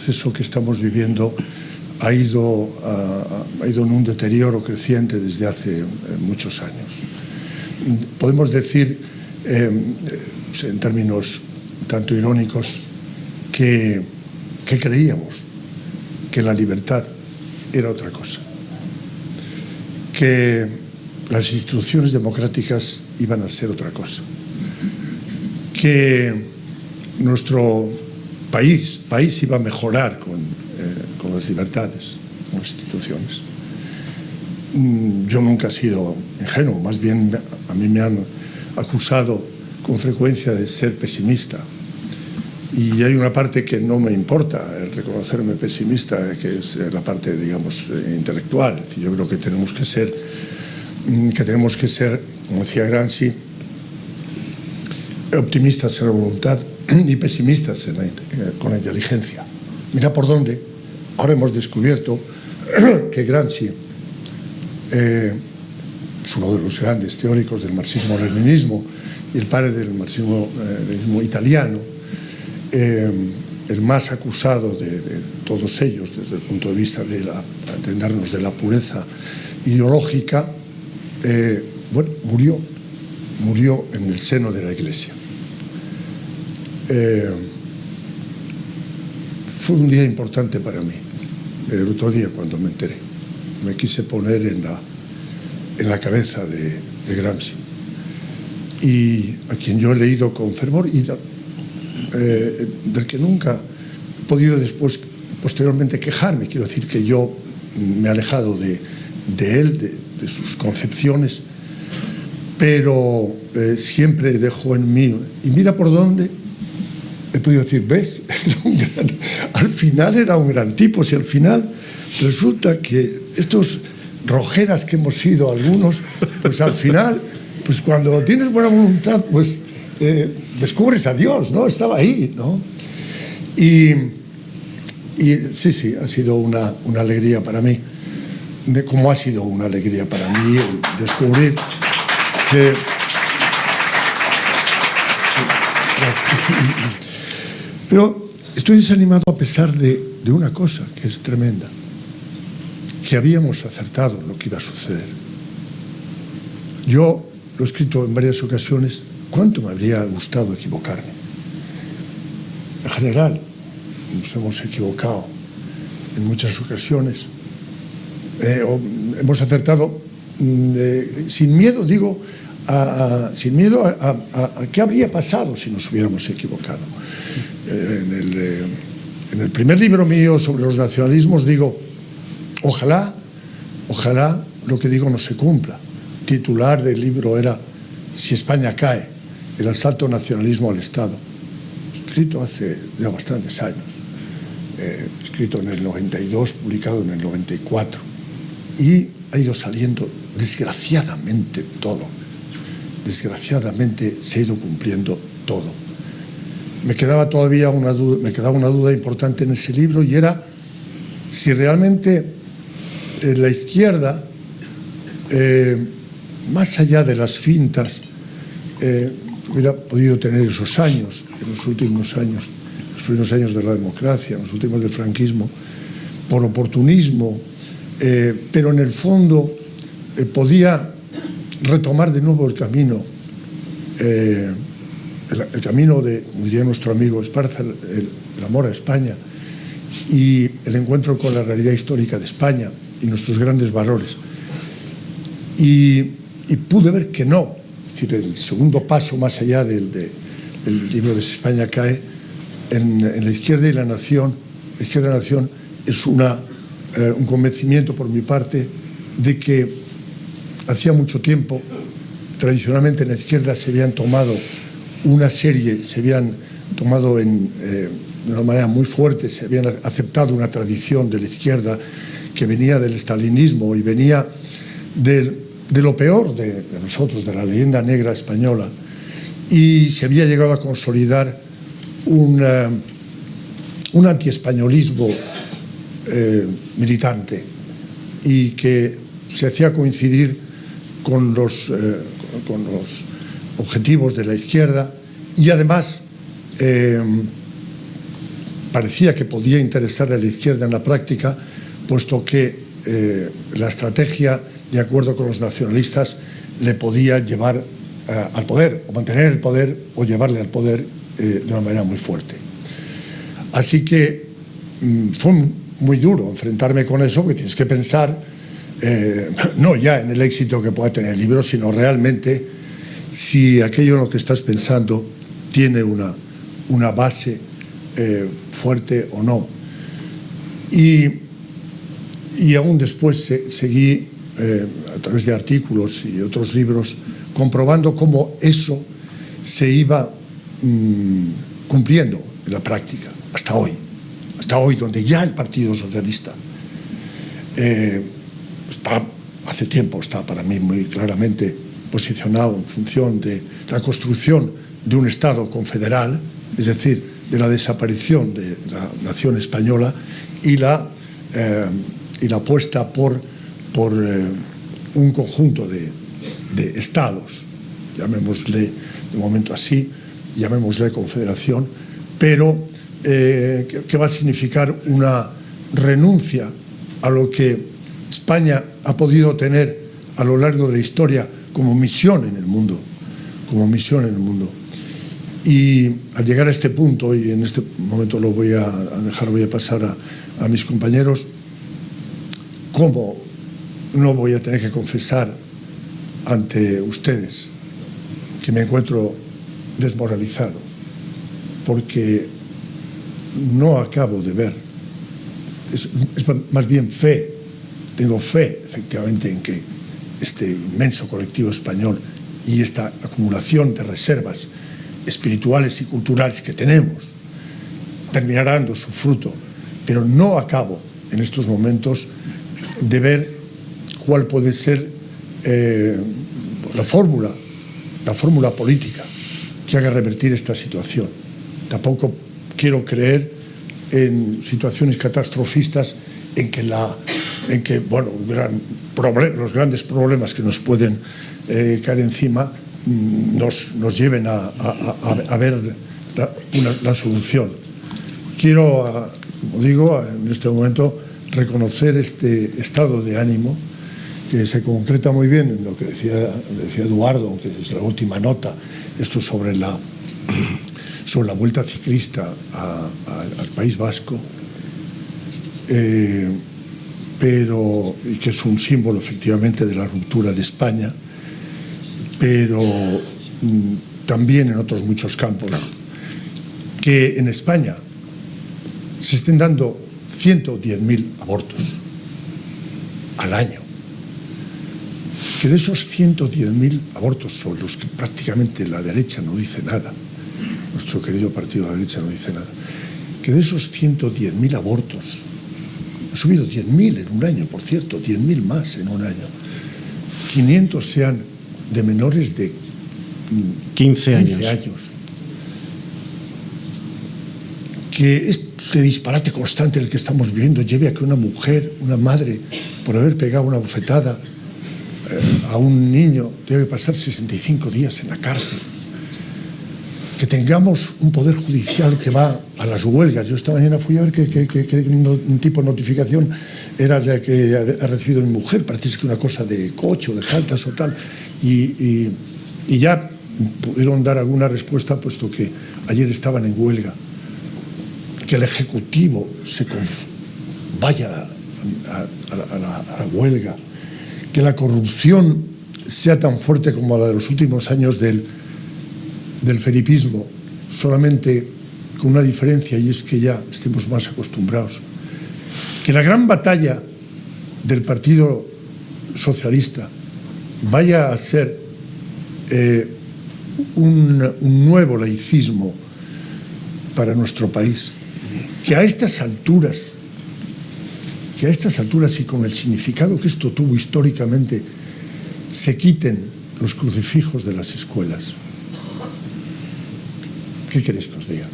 proceso que estamos viviendo ha ido en un deterioro creciente desde hace muchos años. Podemos decir, en términos tanto irónicos, que creíamos que la libertad era otra cosa, que las instituciones democráticas iban a ser otra cosa, que nuestro país iba a mejorar con las libertades, con las instituciones. Yo nunca he sido ingenuo, más bien a mí me han acusado con frecuencia de ser pesimista. Y hay una parte que no me importa, el reconocerme pesimista, que es la parte, digamos, intelectual. Es decir, yo creo que tenemos que ser, como decía Gramsci, optimistas en la voluntad y pesimistas con la inteligencia. Mira por dónde. Ahora hemos descubierto que Gramsci es uno de los grandes teóricos del marxismo-leninismo y el padre del marxismo-leninismo italiano, el más acusado de todos ellos desde el punto de vista de entendernos de la pureza ideológica, murió en el seno de la Iglesia. Fue un día importante para mí. El otro día, cuando me enteré, me quise poner en la cabeza de Gramsci, y a quien yo he leído con fervor y del que nunca he podido posteriormente quejarme. Quiero decir que yo me he alejado de él, de sus concepciones, pero siempre dejó en mí, y mira por dónde he podido decir, ¿ves? Al final era un gran tipo, si al final resulta que estos rojeras que hemos sido algunos, pues al final, pues cuando tienes buena voluntad, pues descubres a Dios, ¿no? Estaba ahí, ¿no? Y sí, ha sido una alegría para mí, como ha sido una alegría para mí descubrir que... Pero estoy desanimado a pesar de una cosa que es tremenda, que habíamos acertado en lo que iba a suceder. Yo lo he escrito en varias ocasiones, cuánto me habría gustado equivocarme. En general, nos hemos equivocado en muchas ocasiones. Hemos acertado sin miedo, digo, sin miedo a qué habría pasado si nos hubiéramos equivocado. En el primer libro mío sobre los nacionalismos digo, ojalá lo que digo no se cumpla. El titular del libro era Si España cae, el asalto nacionalismo al Estado. Escrito hace ya bastantes años. Escrito en el 92, publicado en el 94. Y ha ido saliendo desgraciadamente todo. Desgraciadamente se ha ido cumpliendo todo. Me quedaba todavía una duda importante en ese libro, y era si realmente la izquierda, más allá de las fintas, hubiera podido tener esos años, en los últimos años, los primeros años de la democracia, en los últimos del franquismo, por oportunismo, pero en el fondo podía retomar de nuevo el camino, el camino de, como diría nuestro amigo Esparza, el amor a España y el encuentro con la realidad histórica de España y nuestros grandes valores. Y pude ver que no. Es decir, el segundo paso más allá del libro de Si España cae, en la izquierda y la nación, la izquierda y la nación es un convencimiento por mi parte de que hacía mucho tiempo, tradicionalmente en la izquierda se habían tomado de una manera muy fuerte, se habían aceptado una tradición de la izquierda que venía del estalinismo y venía de lo peor de nosotros, de la leyenda negra española, y se había llegado a consolidar un antiespañolismo militante, y que se hacía coincidir con los objetivos de la izquierda, y además parecía que podía interesar a la izquierda en la práctica, puesto que la estrategia, de acuerdo con los nacionalistas, le podía llevar al poder, o mantener el poder, o llevarle al poder de una manera muy fuerte. Así que fue muy duro enfrentarme con eso, porque tienes que pensar no ya en el éxito que pueda tener el libro, sino realmente si aquello en lo que estás pensando tiene una base fuerte o no. Y aún después seguí, a través de artículos y otros libros, comprobando cómo eso se iba cumpliendo en la práctica, hasta hoy, donde ya el Partido Socialista hace tiempo está para mí muy claramente posicionado en función de la construcción de un Estado confederal, es decir, de la desaparición de la nación española y la apuesta por un conjunto de estados, llamémosle de momento así, llamémosle confederación, pero que va a significar una renuncia a lo que España ha podido tener a lo largo de la historia como misión en el mundo, Y al llegar a este punto, y en este momento lo voy a pasar a mis compañeros, ¿cómo no voy a tener que confesar ante ustedes que me encuentro desmoralizado? Porque no acabo de ver, es más bien fe, tengo fe efectivamente en que este inmenso colectivo español y esta acumulación de reservas espirituales y culturales que tenemos terminará dando su fruto, pero no acabo en estos momentos de ver cuál puede ser la fórmula política que haga revertir esta situación. Tampoco quiero creer en situaciones catastrofistas en que los grandes problemas que nos pueden caer encima nos lleven a ver la solución. Quiero, como digo, en este momento reconocer este estado de ánimo que se concreta muy bien en lo que decía Eduardo, que es la última nota, esto sobre la vuelta ciclista al País Vasco, pero y que es un símbolo efectivamente de la ruptura de España, pero también en otros muchos campos, que en España se estén dando 110.000 abortos al año, que de esos 110.000 abortos sobre los que prácticamente la derecha no dice nada, nuestro querido partido de la derecha no dice nada, que de esos 110.000 abortos, ha subido 10.000 en un año, por cierto, 10.000 más en un año, 500 sean de menores de 15 años. Que este disparate constante en el que estamos viviendo lleve a que una mujer, una madre, por haber pegado una bofetada a un niño, debe pasar 65 días en la cárcel. Que tengamos un poder judicial que va a las huelgas. Yo esta mañana fui a ver qué tipo de notificación era la que ha recibido mi mujer. Parece que una cosa de coche o de faltas o tal. Y ya pudieron dar alguna respuesta, puesto que ayer estaban en huelga. Que el Ejecutivo vaya a la huelga. Que la corrupción sea tan fuerte como la de los últimos años del felipismo, solamente con una diferencia, y es que ya estemos más acostumbrados. Que la gran batalla del Partido Socialista vaya a ser un nuevo laicismo para nuestro país. Que a estas alturas y con el significado que esto tuvo históricamente, se quiten los crucifijos de las escuelas. ¿Qué queréis que os diga?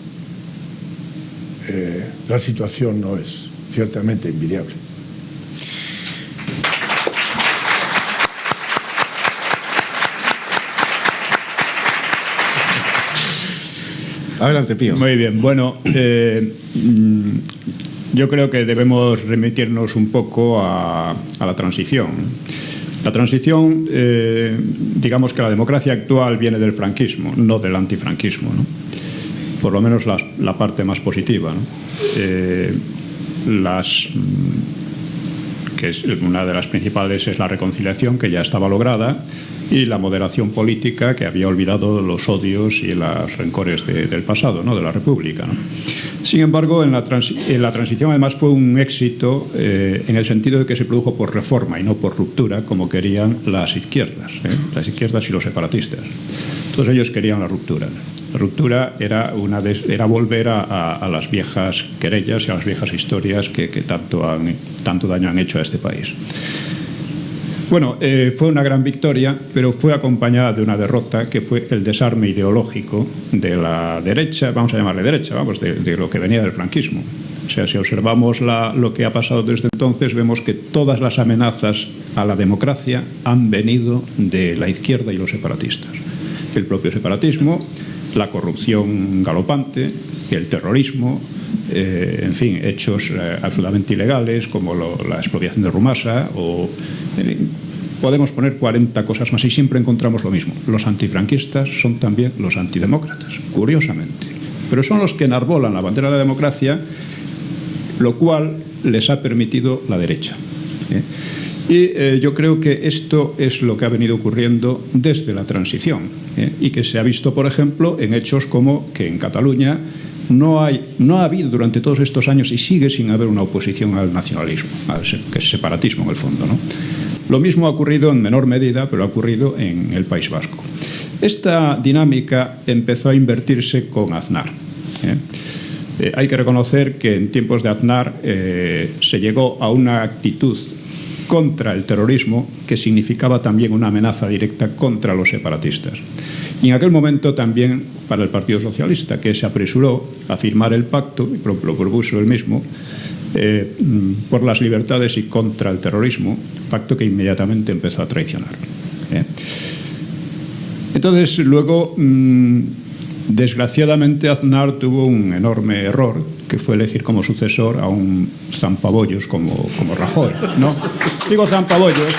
La situación no es ciertamente envidiable. Adelante, Pío. Muy bien. Bueno, yo creo que debemos remitirnos un poco a la transición. La transición, digamos que la democracia actual viene del franquismo, no del antifranquismo, ¿no? Por lo menos la parte más positiva, ¿no? Que es una de las principales es la reconciliación, que ya estaba lograda, y la moderación política, que había olvidado los odios y los rencores del pasado, ¿no? De la República, ¿no? Sin embargo, en la transición además fue un éxito en el sentido de que se produjo por reforma y no por ruptura, como querían las izquierdas y los separatistas. Todos ellos querían la ruptura. La ruptura era volver a las viejas querellas y a las viejas historias que tanto daño han hecho a este país. Bueno, fue una gran victoria, pero fue acompañada de una derrota, que fue el desarme ideológico de la derecha, vamos a llamarle derecha, de lo que venía del franquismo. O sea, si observamos lo que ha pasado desde entonces, vemos que todas las amenazas a la democracia han venido de la izquierda y los separatistas. El propio separatismo, la corrupción galopante, el terrorismo, en fin, hechos absolutamente ilegales como la expropiación de Rumasa o... podemos poner 40 cosas más y siempre encontramos lo mismo. Los antifranquistas son también los antidemócratas, curiosamente. Pero son los que enarbolan la bandera de la democracia, lo cual les ha permitido la derecha. Y yo creo que esto es lo que ha venido ocurriendo desde la transición, y que se ha visto, por ejemplo, en hechos como que en Cataluña no ha habido durante todos estos años y sigue sin haber una oposición al nacionalismo, que es separatismo en el fondo, ¿no? Lo mismo ha ocurrido en menor medida, pero ha ocurrido en el País Vasco. Esta dinámica empezó a invertirse con Aznar. Hay que reconocer que en tiempos de Aznar se llegó a una actitud contra el terrorismo que significaba también una amenaza directa contra los separatistas. Y en aquel momento también para el Partido Socialista, que se apresuró a firmar el pacto, y lo propuso él mismo, por las libertades y contra el terrorismo, pacto que inmediatamente empezó a traicionar. Entonces, luego, desgraciadamente, Aznar tuvo un enorme error, que fue elegir como sucesor a un zampabollos como Rajoy, ¿no? Digo zampabollos.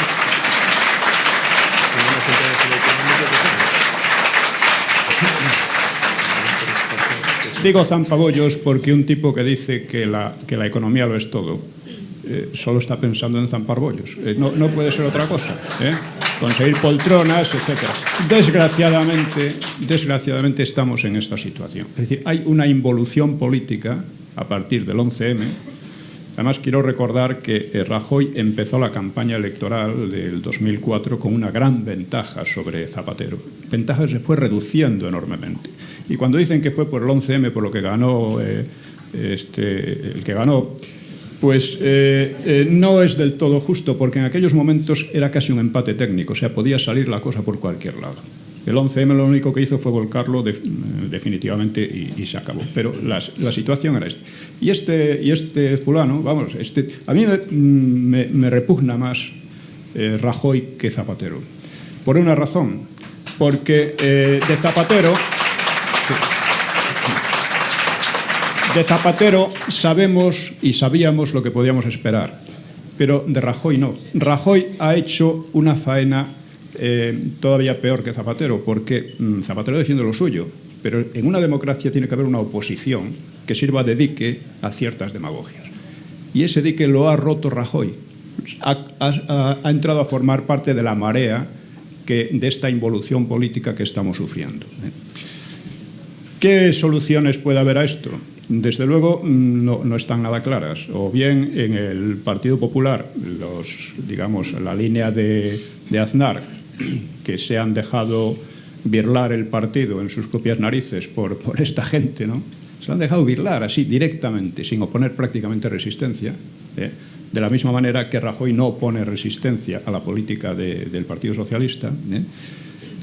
Digo zampabollos porque un tipo que dice que la economía lo es todo, solo está pensando en zampar bollos. No puede ser otra cosa, conseguir poltronas, etc. Desgraciadamente estamos en esta situación. Es decir, hay una involución política a partir del 11M. Además, quiero recordar que Rajoy empezó la campaña electoral del 2004 con una gran ventaja sobre Zapatero. Ventaja que se fue reduciendo enormemente. Y cuando dicen que fue por el 11M, por lo que ganó el que ganó, pues no es del todo justo, porque en aquellos momentos era casi un empate técnico, o sea, podía salir la cosa por cualquier lado. El 11M lo único que hizo fue volcarlo definitivamente y se acabó. Pero la situación era esta. Y este fulano, vamos, a mí me repugna más Rajoy que Zapatero. Por una razón, porque de Zapatero sabemos y sabíamos lo que podíamos esperar, pero de Rajoy no. Rajoy ha hecho una faena todavía peor que Zapatero, porque Zapatero defiende lo suyo, pero en una democracia tiene que haber una oposición que sirva de dique a ciertas demagogias. Y ese dique lo ha roto Rajoy. Ha entrado a formar parte de la marea de esta involución política que estamos sufriendo. ¿Qué soluciones puede haber a esto? Desde luego no están nada claras. O bien en el Partido Popular, la línea de Aznar, que se han dejado birlar el partido en sus propias narices por esta gente, ¿no? Se han dejado birlar así directamente, sin oponer prácticamente resistencia, de la misma manera que Rajoy no opone resistencia a la política del Partido Socialista.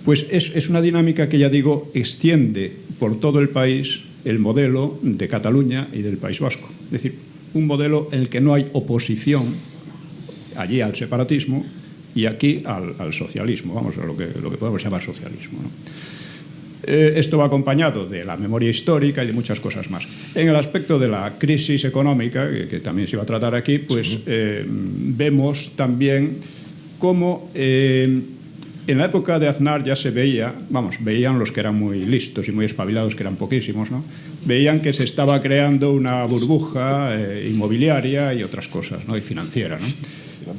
Pues es una dinámica que, ya digo, extiende por todo el país el modelo de Cataluña y del País Vasco. Es decir, un modelo en el que no hay oposición allí al separatismo y aquí al socialismo, vamos, a lo que podemos llamar socialismo, ¿no? Esto va acompañado de la memoria histórica y de muchas cosas más. En el aspecto de la crisis económica, que también se iba a tratar aquí, pues vemos también cómo en la época de Aznar ya se veía, veían los que eran muy listos y muy espabilados, que eran poquísimos, ¿no? Veían que se estaba creando una burbuja inmobiliaria y otras cosas, ¿no? Y financiera, ¿no?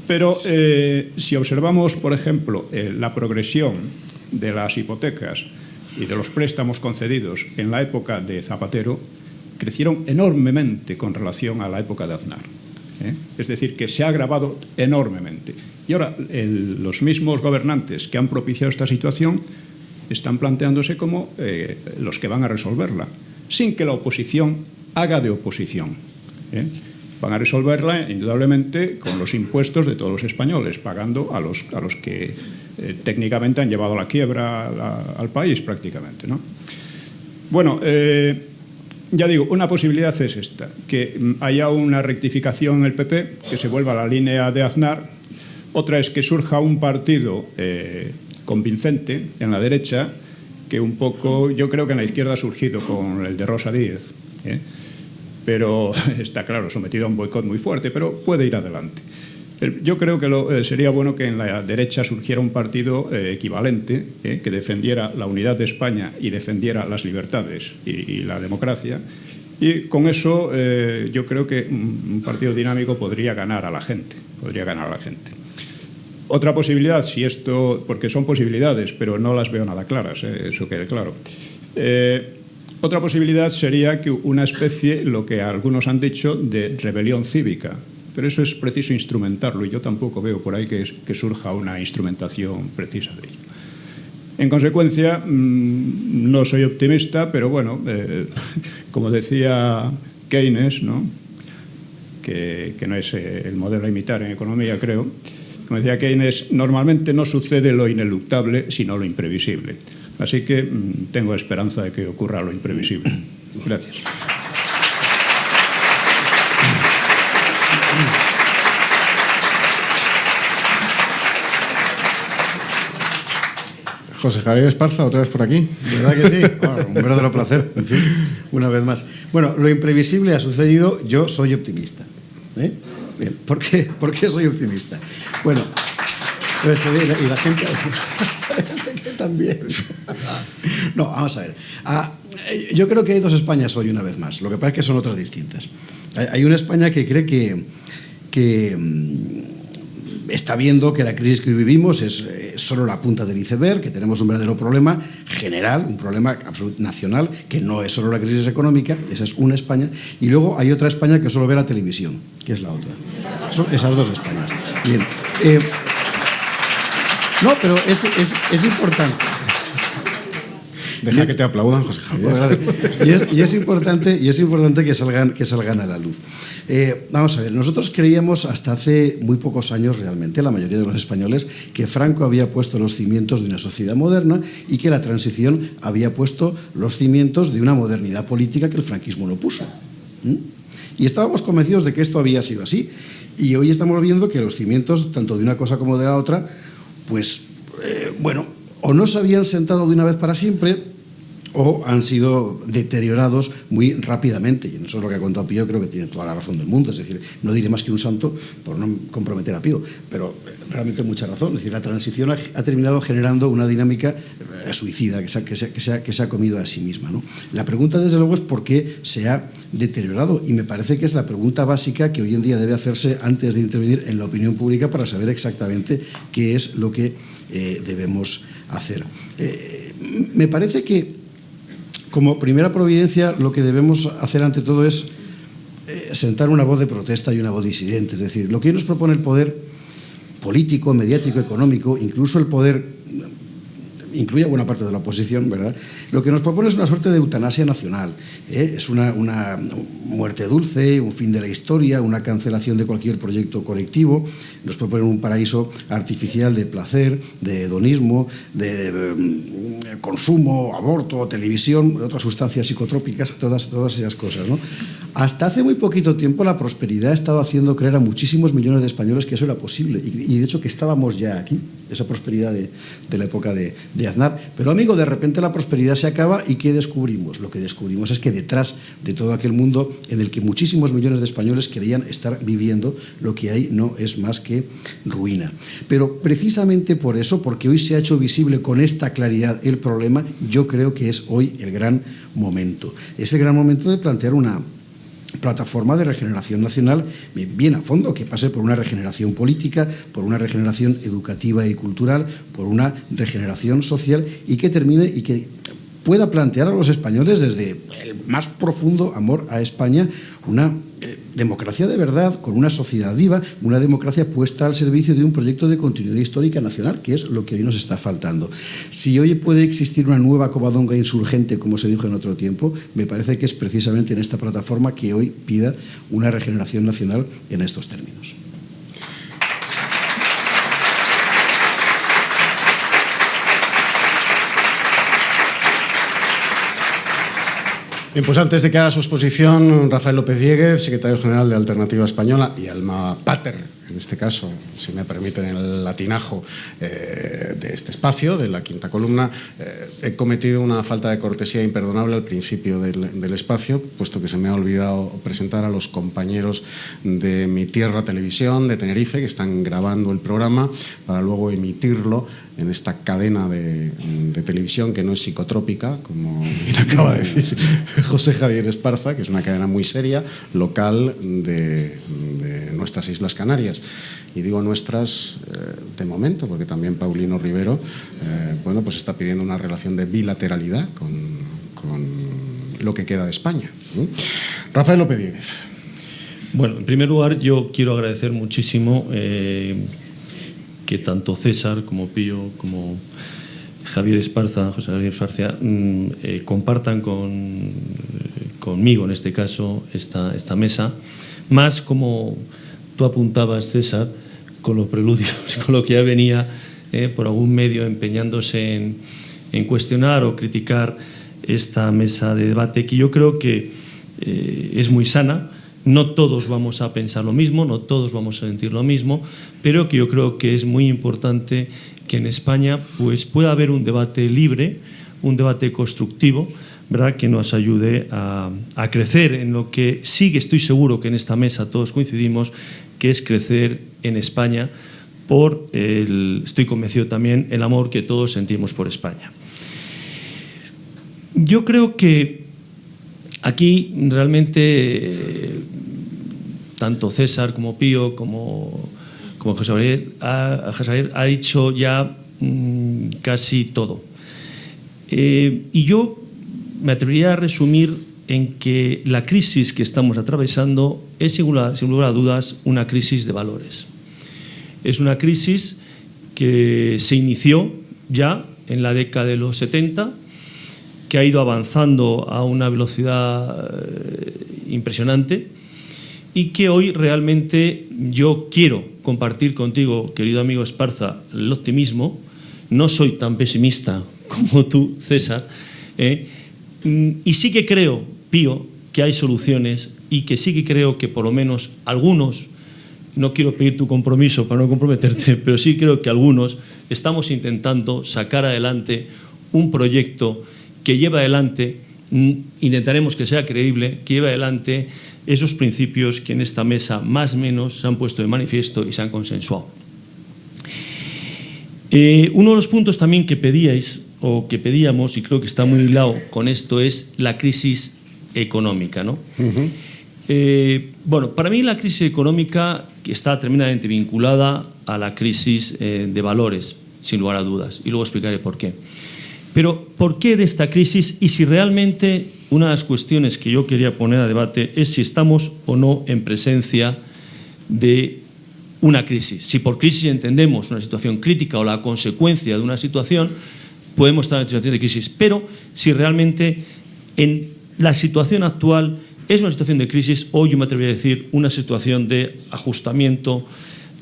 Pero si observamos, por ejemplo, la progresión de las hipotecas y de los préstamos concedidos en la época de Zapatero, crecieron enormemente con relación a la época de Aznar. Es decir, que se ha agravado enormemente. Y ahora los mismos gobernantes que han propiciado esta situación están planteándose como los que van a resolverla, sin que la oposición haga de oposición. Van a resolverla, indudablemente, con los impuestos de todos los españoles, pagando a los que técnicamente han llevado a la quiebra al país, prácticamente, ¿no? Bueno, ya digo, una posibilidad es esta, que haya una rectificación en el PP, que se vuelva a la línea de Aznar. Otra es que surja un partido convincente en la derecha, que un poco, yo creo que en la izquierda ha surgido con el de Rosa Díez, pero está claro, sometido a un boicot muy fuerte, pero puede ir adelante. Yo creo que sería bueno que en la derecha surgiera un partido equivalente, que defendiera la unidad de España y defendiera las libertades y la democracia, y con eso yo creo que un partido dinámico podría ganar a la gente, Otra posibilidad, si esto, porque son posibilidades, pero no las veo nada claras, eso quede claro. Otra posibilidad sería que una especie, lo que algunos han dicho, de rebelión cívica. Pero eso es preciso instrumentarlo y yo tampoco veo por ahí que surja una instrumentación precisa de ello. En consecuencia, no soy optimista, pero bueno, como decía Keynes, ¿no? Que no es el modelo a imitar en economía, creo, como decía Keynes, normalmente no sucede lo ineluctable, sino lo imprevisible. Así que tengo esperanza de que ocurra lo imprevisible. Gracias. José Javier Esparza, otra vez por aquí. ¿Verdad que sí? Un verdadero placer, en fin, una vez más. Bueno, lo imprevisible ha sucedido, yo soy optimista. Bien, ¿por qué soy optimista? Bueno, pues, y la gente parece que también. No, vamos a ver. Yo creo que hay dos Españas hoy, una vez más. Lo que pasa es que son otras distintas. Hay una España que cree que está viendo que la crisis que hoy vivimos es solo la punta del iceberg, que tenemos un verdadero problema general, un problema absolutamente nacional, que no es solo la crisis económica, esa es una España, y luego hay otra España que solo ve la televisión, que es la otra. Son esas dos Españas. Bien. No, pero es importante. Deja que te aplaudan, José Javier. Y es importante que salgan a la luz. Vamos a ver, nosotros creíamos hasta hace muy pocos años realmente, la mayoría de los españoles, que Franco había puesto los cimientos de una sociedad moderna y que la transición había puesto los cimientos de una modernidad política que el franquismo no puso. Y estábamos convencidos de que esto había sido así. Y hoy estamos viendo que los cimientos, tanto de una cosa como de la otra, pues, o no se habían sentado de una vez para siempre o han sido deteriorados muy rápidamente. Y eso es lo que ha contado Pío, creo que tiene toda la razón del mundo. Es decir, no diré más que un santo por no comprometer a Pío, pero realmente mucha razón. Es decir, la transición ha terminado generando una dinámica suicida que se ha comido a sí misma, ¿no? La pregunta, desde luego, es por qué se ha deteriorado, y me parece que es la pregunta básica que hoy en día debe hacerse antes de intervenir en la opinión pública para saber exactamente qué es lo que debemos hacer. Me parece que, como primera providencia, lo que debemos hacer ante todo es sentar una voz de protesta y una voz disidente. Es decir, lo que hoy nos propone el poder político, mediático, económico, incluso el poder, incluye a buena parte de la oposición, ¿verdad? Lo que nos propone es una suerte de eutanasia nacional. Es una muerte dulce, un fin de la historia, una cancelación de cualquier proyecto colectivo. Nos proponen un paraíso artificial de placer, de hedonismo, de consumo, aborto, televisión, otras sustancias psicotrópicas, todas esas cosas, ¿no? Hasta hace muy poquito tiempo la prosperidad estaba haciendo creer a muchísimos millones de españoles que eso era posible y de hecho que estábamos ya aquí, esa prosperidad de la época de Aznar. Pero amigo, de repente la prosperidad se acaba y ¿qué descubrimos? Lo que descubrimos es que detrás de todo aquel mundo en el que muchísimos millones de españoles creían estar viviendo, lo que hay no es más que ruina. Pero precisamente por eso, porque hoy se ha hecho visible con esta claridad el problema, yo creo que es hoy el gran momento. Es el gran momento de plantear una plataforma de regeneración nacional bien a fondo, que pase por una regeneración política, por una regeneración educativa y cultural, por una regeneración social y que termine y que pueda plantear a los españoles desde el más profundo amor a España una democracia de verdad, con una sociedad viva, una democracia puesta al servicio de un proyecto de continuidad histórica nacional, que es lo que hoy nos está faltando. Si hoy puede existir una nueva Covadonga insurgente, como se dijo en otro tiempo, me parece que es precisamente en esta plataforma que hoy pida una regeneración nacional en estos términos. Bien, pues antes de que haga su exposición, Rafael López Diéguez, secretario general de Alternativa Española y alma pater, en este caso, si me permiten el latinajo, de este espacio, de la quinta columna, he cometido una falta de cortesía imperdonable al principio del espacio, puesto que se me ha olvidado presentar a los compañeros de Mi Tierra Televisión de Tenerife, que están grabando el programa para luego emitirlo en esta cadena de televisión que no es psicotrópica, como bien acaba de decir José Javier Esparza, que es una cadena muy seria, local de nuestras Islas Canarias. Y digo nuestras de momento, porque también Paulino Rivero bueno, pues está pidiendo una relación de bilateralidad con lo que queda de España. Rafael López Diéguez. Bueno, en primer lugar, yo quiero agradecer muchísimo que tanto César como Pío, como Javier Esparza, José Javier Esparza, compartan conmigo, en este caso, esta mesa, más como tú apuntabas, César, con los preludios, con lo que ya venía por algún medio empeñándose en cuestionar o criticar esta mesa de debate, que yo creo que es muy sana. No todos vamos a pensar lo mismo, no todos vamos a sentir lo mismo, pero que yo creo que es muy importante que en España pues, pueda haber un debate libre, un debate constructivo, ¿verdad?, que nos ayude a crecer en lo que sí que estoy seguro que en esta mesa todos coincidimos, que es crecer en España por estoy convencido también, el amor que todos sentimos por España. Yo creo que aquí realmente tanto César como Pío como José Javier ha dicho ya casi todo. Y yo me atrevería a resumir en que la crisis que estamos atravesando es, sin lugar a dudas, una crisis de valores. Es una crisis que se inició ya en la década de los 70, que ha ido avanzando a una velocidad impresionante y que hoy realmente yo quiero compartir contigo, querido amigo Esparza, el optimismo. No soy tan pesimista como tú, César, y sí que creo, Pío, que hay soluciones y que sí que creo que por lo menos algunos, no quiero pedir tu compromiso para no comprometerte, pero sí creo que algunos estamos intentando sacar adelante un proyecto que lleva adelante, intentaremos que sea creíble, que lleve adelante esos principios que en esta mesa más o menos se han puesto de manifiesto y se han consensuado. Uno de los puntos también que pedíais o que pedíamos, y creo que está muy hilado con esto, es la crisis económica, ¿no? Bueno, para mí la crisis económica está tremendamente vinculada a la crisis de valores, sin lugar a dudas, y luego explicaré por qué. Pero, ¿por qué de esta crisis? Y si realmente una de las cuestiones que yo quería poner a debate es si estamos o no en presencia de una crisis. Si por crisis entendemos una situación crítica o la consecuencia de una situación, podemos estar en situación de crisis. Pero si realmente en la situación actual es una situación de crisis, o yo me atrevería a decir una situación de ajustamiento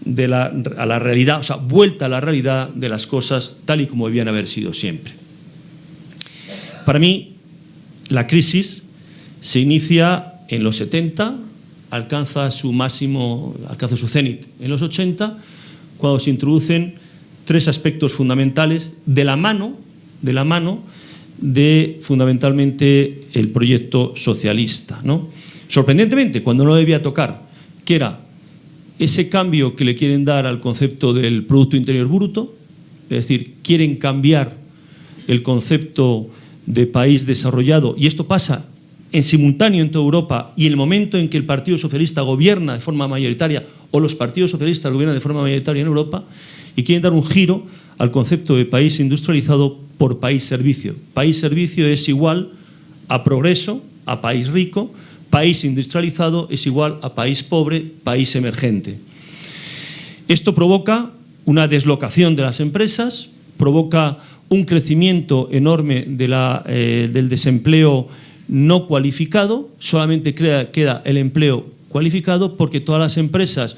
a la realidad, o sea, vuelta a la realidad de las cosas tal y como debían haber sido siempre. Para mí, la crisis se inicia en los 70, alcanza su máximo, alcanza su cenit en los 80, cuando se introducen 3 aspectos fundamentales de la mano de fundamentalmente el proyecto socialista, ¿no? Sorprendentemente, cuando no debía tocar, que era ese cambio que le quieren dar al concepto del Producto Interior Bruto, es decir, quieren cambiar el concepto de país desarrollado, y esto pasa en simultáneo en toda Europa, y en el momento en que el Partido Socialista gobierna de forma mayoritaria, o los partidos socialistas gobiernan de forma mayoritaria en Europa, y quieren dar un giro al concepto de país industrializado por país servicio. País servicio es igual a progreso, a país rico. País industrializado es igual a país pobre, país emergente. Esto provoca una deslocación de las empresas, provoca un crecimiento enorme del desempleo no cualificado, solamente queda el empleo cualificado, porque todas las empresas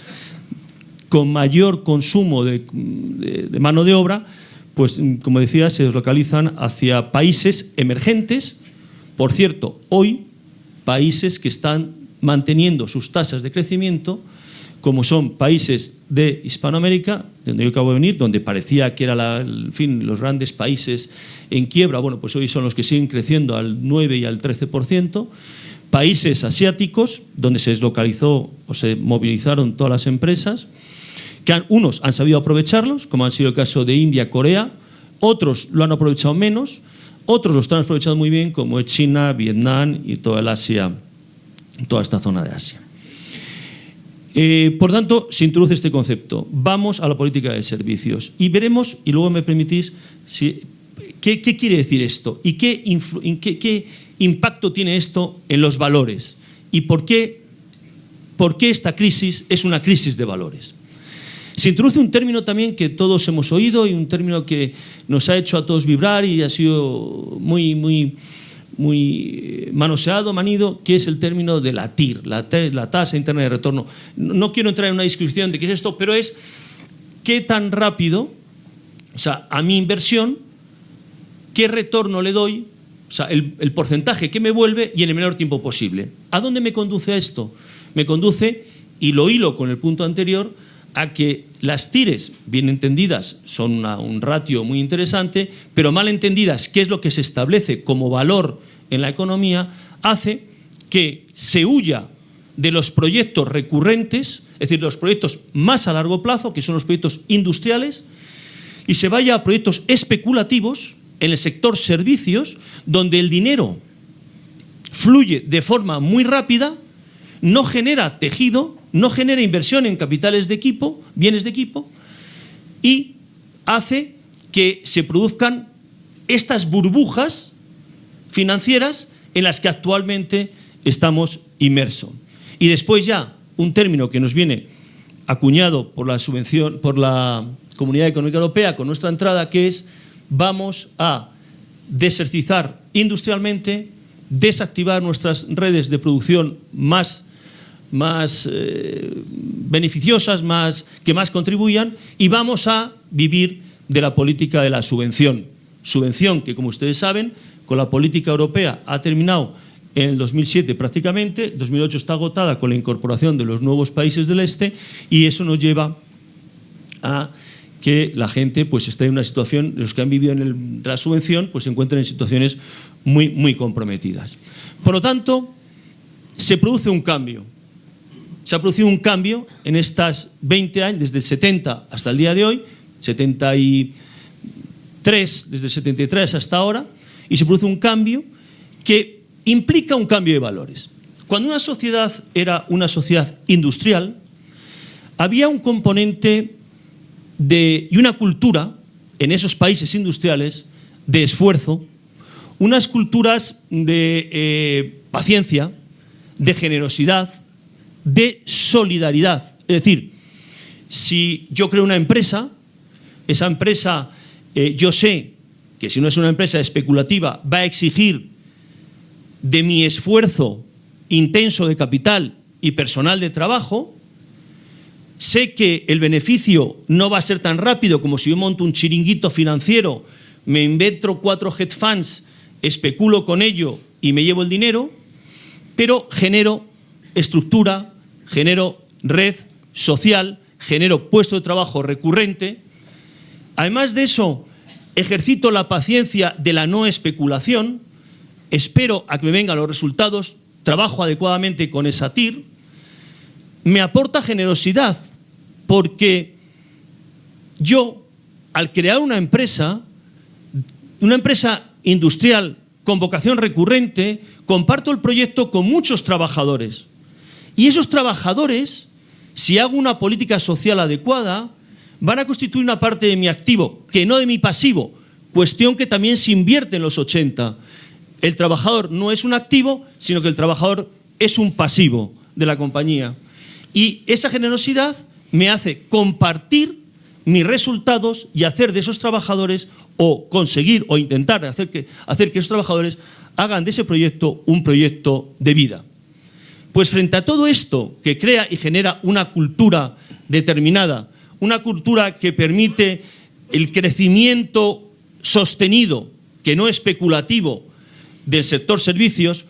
con mayor consumo de mano de obra, pues como decía, se deslocalizan hacia países emergentes. Por cierto, hoy países que están manteniendo sus tasas de crecimiento, como son países de Hispanoamérica, de donde yo acabo de venir, donde parecía que eran los grandes países en quiebra, bueno, pues hoy son los que siguen creciendo al 9 y al 13%, países asiáticos, donde se deslocalizó o se movilizaron todas las empresas, que unos han sabido aprovecharlos, como han sido el caso de India, Corea, otros lo han aprovechado menos, otros lo están aprovechando muy bien, como es China, Vietnam y toda el Asia, toda esta zona de Asia. Por tanto, se introduce este concepto. Vamos a la política de servicios y veremos, y luego me permitís, qué quiere decir esto y qué impacto tiene esto en los valores y por qué esta crisis es una crisis de valores. Se introduce un término también que todos hemos oído y un término que nos ha hecho a todos vibrar y ha sido muy manoseado, manido, que es el término de la TIR, la tasa interna de retorno. No quiero entrar en una descripción de qué es esto, pero es qué tan rápido, o sea, a mi inversión, qué retorno le doy, o sea, el porcentaje que me vuelve y en el menor tiempo posible. ¿A dónde me conduce esto? Me conduce, y lo hilo con el punto anterior, a que las TIRes, bien entendidas, son un ratio muy interesante, pero mal entendidas, qué es lo que se establece como valor en la economía, hace que se huya de los proyectos recurrentes, es decir, los proyectos más a largo plazo, que son los proyectos industriales, y se vaya a proyectos especulativos en el sector servicios, donde el dinero fluye de forma muy rápida, no genera tejido, no genera inversión en capitales de equipo, bienes de equipo, y hace que se produzcan estas burbujas financieras en las que actualmente estamos inmersos. Y después ya un término que nos viene acuñado por la subvención, por la Comunidad Económica Europea con nuestra entrada, que es: vamos a desertizar industrialmente, desactivar nuestras redes de producción más beneficiosas, que más contribuyan, y vamos a vivir de la política de la subvención. Subvención que, como ustedes saben, con la política europea ha terminado en el 2007 prácticamente, 2008 está agotada con la incorporación de los nuevos países del este, y eso nos lleva a que la gente pues esté en una situación, los que han vivido en la subvención, pues se encuentran en situaciones muy comprometidas. Por lo tanto, se produce un cambio. Se ha producido un cambio en estas 20 años, desde el 70 hasta el día de hoy, 73, desde el 73 hasta ahora, y se produce un cambio que implica un cambio de valores. Cuando una sociedad era una sociedad industrial, había un componente y una cultura en esos países industriales de esfuerzo, unas culturas de paciencia, de generosidad, de solidaridad. Es decir, si yo creo una empresa, esa empresa yo sé que si no es una empresa especulativa va a exigir de mi esfuerzo intenso de capital y personal de trabajo, sé que el beneficio no va a ser tan rápido como si yo monto un chiringuito financiero, me invento 4 hedge funds, especulo con ello y me llevo el dinero, pero genero estructura, genero red social, genero puesto de trabajo recurrente. Además de eso, ejercito la paciencia de la no especulación, espero a que me vengan los resultados, trabajo adecuadamente con esa TIR, me aporta generosidad, porque yo, al crear una empresa industrial con vocación recurrente, comparto el proyecto con muchos trabajadores. Y esos trabajadores, si hago una política social adecuada, van a constituir una parte de mi activo, que no de mi pasivo, cuestión que también se invierte en los 80. El trabajador no es un activo, sino que el trabajador es un pasivo de la compañía. Y esa generosidad me hace compartir mis resultados y hacer de esos trabajadores, o conseguir o intentar hacer que esos trabajadores hagan de ese proyecto un proyecto de vida. Pues frente a todo esto que crea y genera una cultura determinada, una cultura que permite el crecimiento sostenido, que no especulativo, del sector servicios,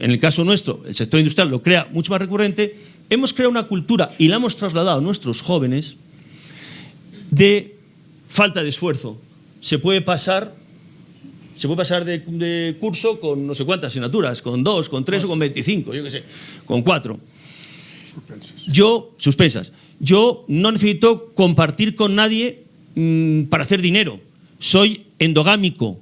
en el caso nuestro, el sector industrial lo crea mucho más recurrente, hemos creado una cultura, y la hemos trasladado a nuestros jóvenes, de falta de esfuerzo. Se puede pasar de curso con no sé cuántas asignaturas, con 2, con 3 o con 25, yo qué sé, con 4. Suspensas. Yo no necesito compartir con nadie para hacer dinero. Soy endogámico, o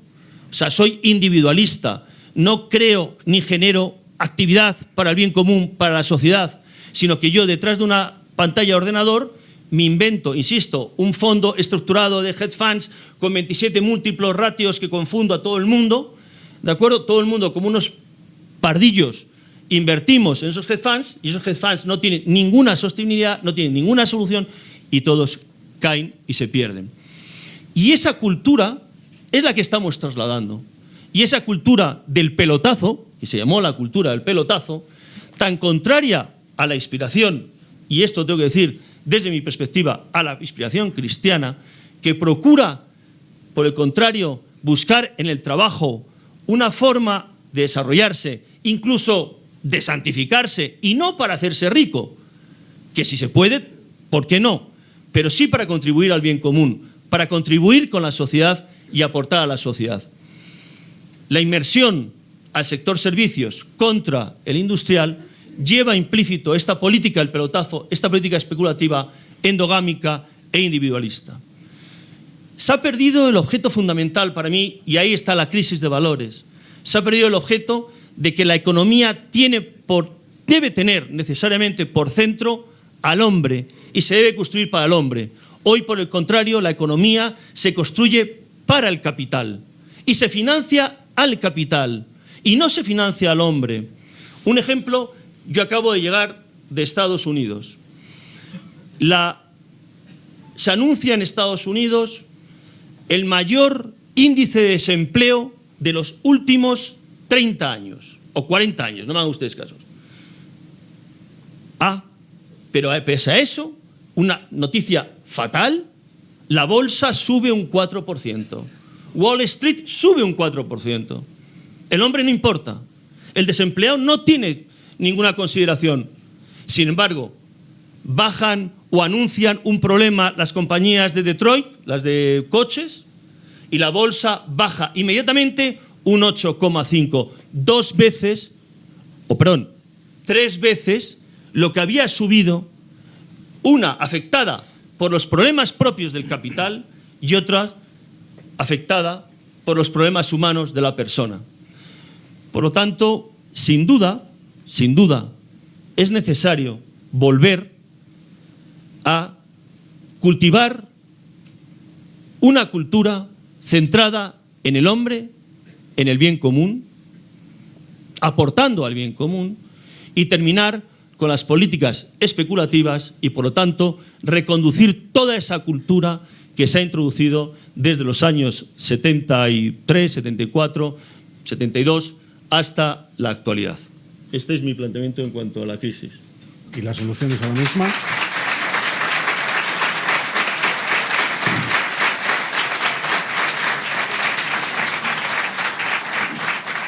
sea, soy individualista. No creo ni genero actividad para el bien común, para la sociedad, sino que yo, detrás de una pantalla de ordenador, me invento, insisto, un fondo estructurado de hedge funds con 27 múltiplos ratios que confundo a todo el mundo, ¿de acuerdo? Todo el mundo como unos pardillos invertimos en esos hedge funds, y esos hedge funds no tienen ninguna sostenibilidad, no tienen ninguna solución, y todos caen y se pierden. Y esa cultura es la que estamos trasladando. Y esa cultura del pelotazo, que se llamó la cultura del pelotazo, tan contraria a la inspiración, y esto tengo que decir desde mi perspectiva, a la inspiración cristiana, que procura, por el contrario, buscar en el trabajo una forma de desarrollarse, incluso de santificarse, y no para hacerse rico, que si se puede, ¿por qué no? Pero sí para contribuir al bien común, para contribuir con la sociedad y aportar a la sociedad. La inmersión al sector servicios contra el industrial lleva implícito esta política del pelotazo, esta política especulativa, endogámica e individualista. Se ha perdido el objeto fundamental para mí, y ahí está la crisis de valores. Se ha perdido el objeto de que la economía debe tener necesariamente por centro al hombre, y se debe construir para el hombre. Hoy, por el contrario, la economía se construye para el capital y se financia al capital y no se financia al hombre. Un ejemplo: yo acabo de llegar de Estados Unidos. Se anuncia en Estados Unidos el mayor índice de desempleo de los últimos 30 años, o 40 años, no me hagan ustedes casos. Pero pese a eso, una noticia fatal: la bolsa sube un 4%, Wall Street sube un 4%. El hombre no importa, el desempleado no tiene ninguna consideración. Sin embargo, bajan o anuncian un problema las compañías de Detroit, las de coches, y la bolsa baja inmediatamente un 8,5, 3 veces lo que había subido, una afectada por los problemas propios del capital y otra afectada por los problemas humanos de la persona. Por lo tanto, sin duda, es necesario volver a cultivar una cultura centrada en el hombre, en el bien común, aportando al bien común, y terminar con las políticas especulativas y, por lo tanto, reconducir toda esa cultura que se ha introducido desde los años 73, 74, 72 hasta la actualidad. Este es mi planteamiento en cuanto a la crisis. ¿Y las soluciones a la misma?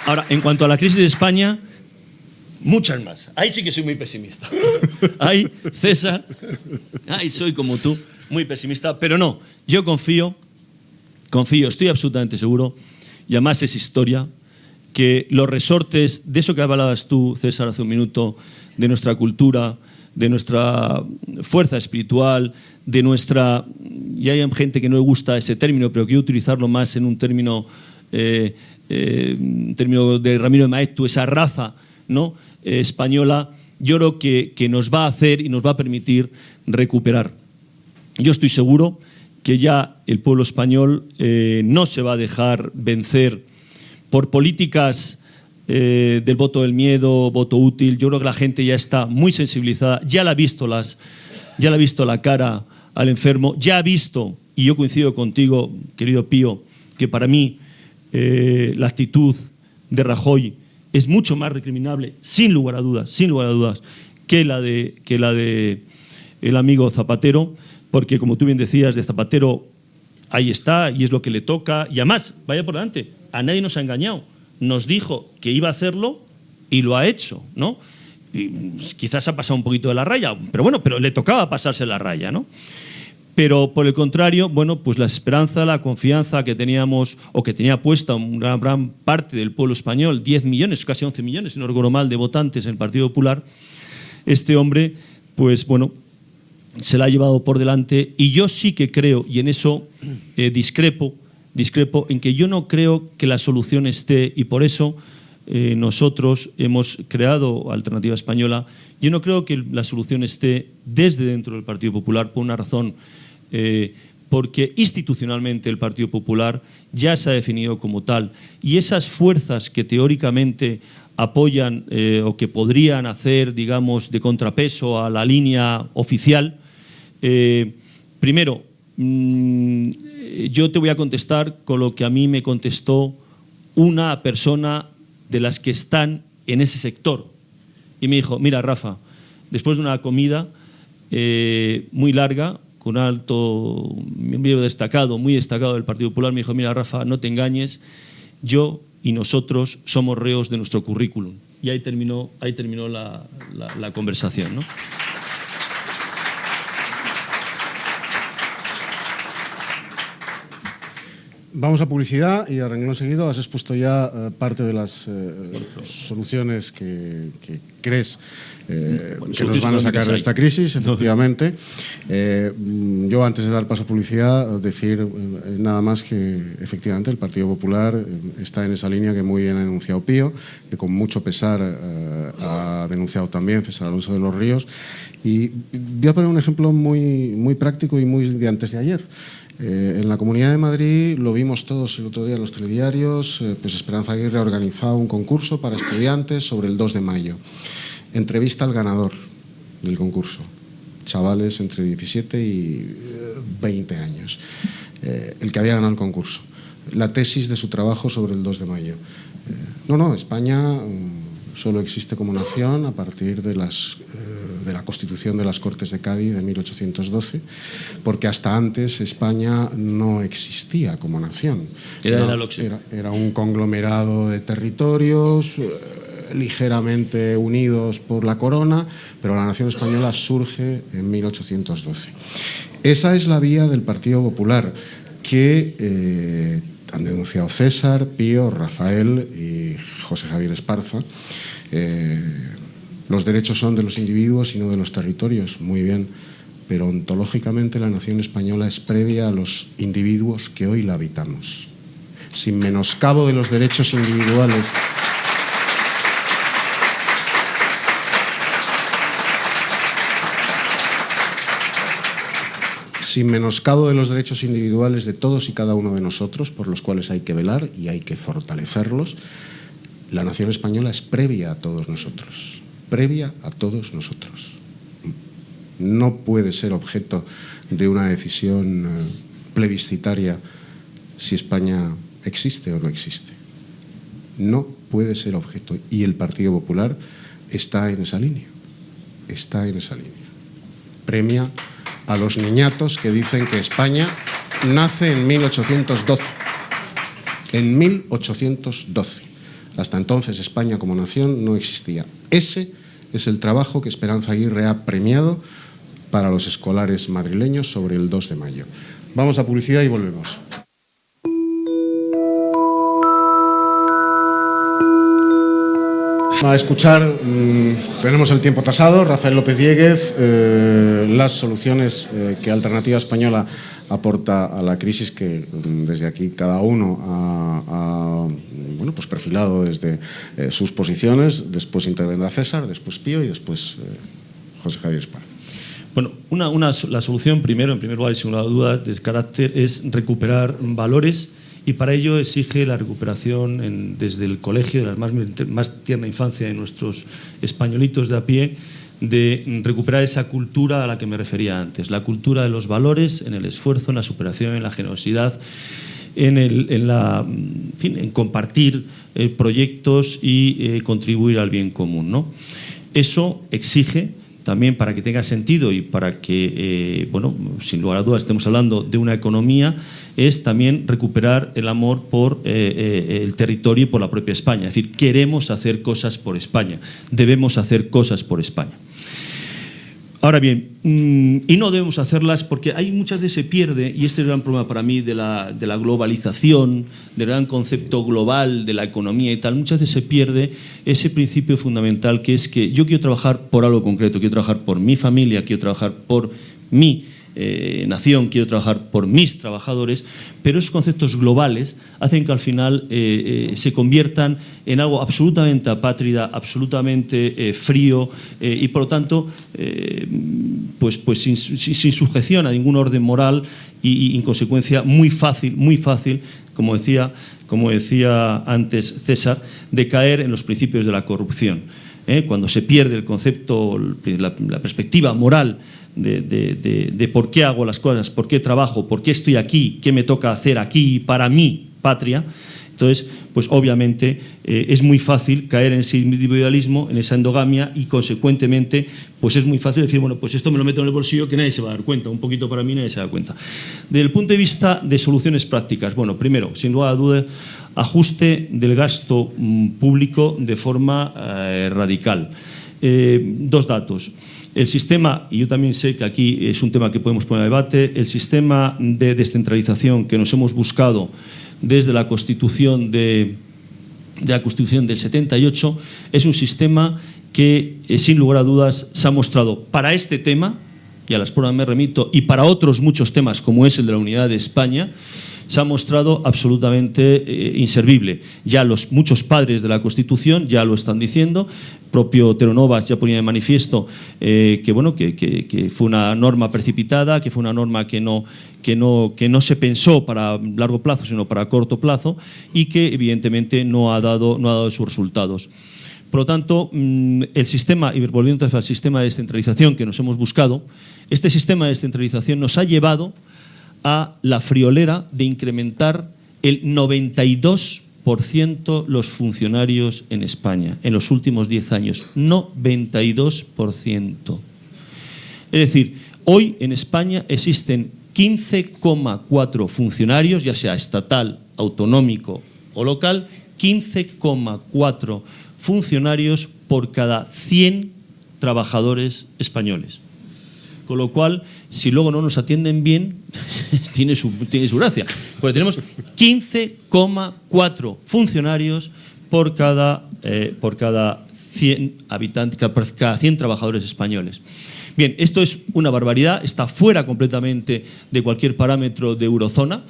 Ahora, en cuanto a la crisis de España, muchas más. Ahí sí que soy muy pesimista. Ahí, César, ahí soy como tú, muy pesimista, pero no, yo confío, estoy absolutamente seguro, y además es historia, que los resortes de eso que hablabas tú, César, hace un minuto, de nuestra cultura, de nuestra fuerza espiritual, de nuestra... Y hay gente que no le gusta ese término, pero quiero utilizarlo más en un término de Ramiro de Maeztu, esa raza, ¿no?, española, yo creo que nos va a hacer y nos va a permitir recuperar. Yo estoy seguro que ya el pueblo español no se va a dejar vencer por políticas del voto del miedo, voto útil. Yo creo que la gente ya está muy sensibilizada, ya le ha visto la cara al enfermo, ya ha visto, y yo coincido contigo, querido Pío, que para mí la actitud de Rajoy es mucho más recriminable, sin lugar a dudas, que la de el amigo Zapatero, porque como tú bien decías, de Zapatero ahí está y es lo que le toca, y además, vaya por delante, a nadie nos ha engañado, nos dijo que iba a hacerlo y lo ha hecho, ¿no? Y quizás ha pasado un poquito de la raya, pero bueno, pero le tocaba pasarse la raya, ¿no? Pero por el contrario, bueno, pues la esperanza, la confianza que teníamos o que tenía puesta una gran parte del pueblo español, 10 millones, casi 11 millones, si no recuerdo mal, de votantes en el Partido Popular, este hombre, pues bueno, se la ha llevado por delante, y yo sí que creo, y en eso discrepo en que yo no creo que la solución esté, y por eso nosotros hemos creado Alternativa Española. Yo no creo que la solución esté desde dentro del Partido Popular, por una razón, porque institucionalmente el Partido Popular ya se ha definido como tal, y esas fuerzas que teóricamente apoyan o que podrían hacer, digamos, de contrapeso a la línea oficial, primero, yo te voy a contestar con lo que a mí me contestó una persona de las que están en ese sector, y me dijo: mira, Rafa, después de una comida muy larga con un alto miembro destacado, muy destacado del Partido Popular, me dijo: mira, Rafa, no te engañes, yo y nosotros somos reos de nuestro currículum. Y ahí terminó la conversación, ¿no? Vamos a publicidad y a renglón seguido has expuesto ya parte de las soluciones que crees que nos van a sacar de esta crisis, efectivamente. Yo, antes de dar paso a publicidad, decir nada más que efectivamente el Partido Popular está en esa línea que muy bien ha denunciado Pío, que con mucho pesar ha denunciado también César Alonso de los Ríos. Y voy a poner un ejemplo muy práctico y muy de antes de ayer. En la Comunidad de Madrid lo vimos todos el otro día en los telediarios, pues Esperanza Aguirre ha organizado un concurso para estudiantes sobre el 2 de mayo. Entrevista al ganador del concurso, chavales entre 17 y 20 años, el que había ganado el concurso. La tesis de su trabajo sobre el 2 de mayo. España solo existe como nación a partir de la Constitución de las Cortes de Cádiz de 1812, porque hasta antes España no existía como nación. Era un conglomerado de territorios ligeramente unidos por la corona, pero la nación española surge en 1812. Esa es la vía del Partido Popular, que han denunciado César, Pío, Rafael y José Javier Esparza. Los derechos son de los individuos y no de los territorios, muy bien, pero ontológicamente la nación española es previa a los individuos que hoy la habitamos. Sin menoscabo de los derechos individuales. Sin menoscabo de los derechos individuales de todos y cada uno de nosotros, por los cuales hay que velar y hay que fortalecerlos, la nación española es previa a todos nosotros. Previa a todos nosotros. No puede ser objeto de una decisión plebiscitaria si España existe o no existe. No puede ser objeto. Y el Partido Popular está en esa línea. Está en esa línea. Premia a los niñatos que dicen que España nace en 1812. En 1812. Hasta entonces España como nación no existía. Ese es el trabajo que Esperanza Aguirre ha premiado para los escolares madrileños sobre el 2 de mayo. Vamos a publicidad y volvemos. A escuchar, tenemos el tiempo tasado, Rafael López Diéguez, las soluciones que Alternativa Española aporta a la crisis que desde aquí cada uno ha pues perfilado desde sus posiciones. Después intervendrá César, después Pío y después José Javier Esparza. Bueno, la solución, en primer lugar y sin lugar a dudas, de carácter es recuperar valores, y para ello exige la recuperación desde el colegio, de la más tierna infancia de nuestros españolitos de a pie, de recuperar esa cultura a la que me refería antes, la cultura de los valores, en el esfuerzo, en la superación, en la generosidad, en compartir proyectos y contribuir al bien común, ¿no? Eso exige también, para que tenga sentido y para que, sin lugar a dudas estemos hablando de una economía, es también recuperar el amor por el territorio y por la propia España. Es decir, queremos hacer cosas por España, debemos hacer cosas por España. Ahora bien, y no debemos hacerlas porque hay muchas veces se pierde, y este es el gran problema para mí de la globalización, del gran concepto global de la economía y tal, muchas veces se pierde ese principio fundamental, que es que yo quiero trabajar por algo concreto, quiero trabajar por mi familia, quiero trabajar por mi nación, quiero trabajar por mis trabajadores, pero esos conceptos globales hacen que al final se conviertan en algo absolutamente apátrida, absolutamente frío, y por lo tanto pues sin sujeción a ningún orden moral y en consecuencia muy fácil, como decía antes César, de caer en los principios de la corrupción. Cuando se pierde el concepto, la perspectiva moral de por qué hago las cosas, por qué trabajo, por qué estoy aquí, qué me toca hacer aquí para mi patria, entonces, pues obviamente es muy fácil caer en ese individualismo, en esa endogamia, y consecuentemente pues es muy fácil decir, bueno, pues esto me lo meto en el bolsillo que nadie se va a dar cuenta, un poquito para mí nadie se da cuenta. Desde el punto de vista de soluciones prácticas, bueno, primero, sin lugar a dudas, ajuste del gasto público de forma radical. Dos datos. El sistema, y yo también sé que aquí es un tema que podemos poner a debate, el sistema de descentralización que nos hemos buscado desde la Constitución del 78 es un sistema que, sin lugar a dudas, se ha mostrado para este tema, y a las pruebas me remito, y para otros muchos temas como es el de la unidad de España, se ha mostrado absolutamente inservible. Ya muchos padres de la Constitución ya lo están diciendo. Propio Otero Novas ya ponía de manifiesto que fue una norma precipitada, que fue una norma que no se pensó para largo plazo, sino para corto plazo, y que evidentemente no ha dado sus resultados. Por lo tanto, el sistema, y volviendo al sistema de descentralización que nos hemos buscado, este sistema de descentralización nos ha llevado a la friolera de incrementar el 92% los funcionarios en España en los últimos 10 años. 92%. Es decir, hoy en España existen 15,4 funcionarios, ya sea estatal, autonómico o local, 15,4 funcionarios por cada 100 trabajadores españoles. Con lo cual, si luego no nos atienden bien, tiene su gracia. Porque tenemos 15,4 funcionarios por cada 100 habitantes, cada 100 trabajadores españoles. Bien, esto es una barbaridad, está fuera completamente de cualquier parámetro de eurozona.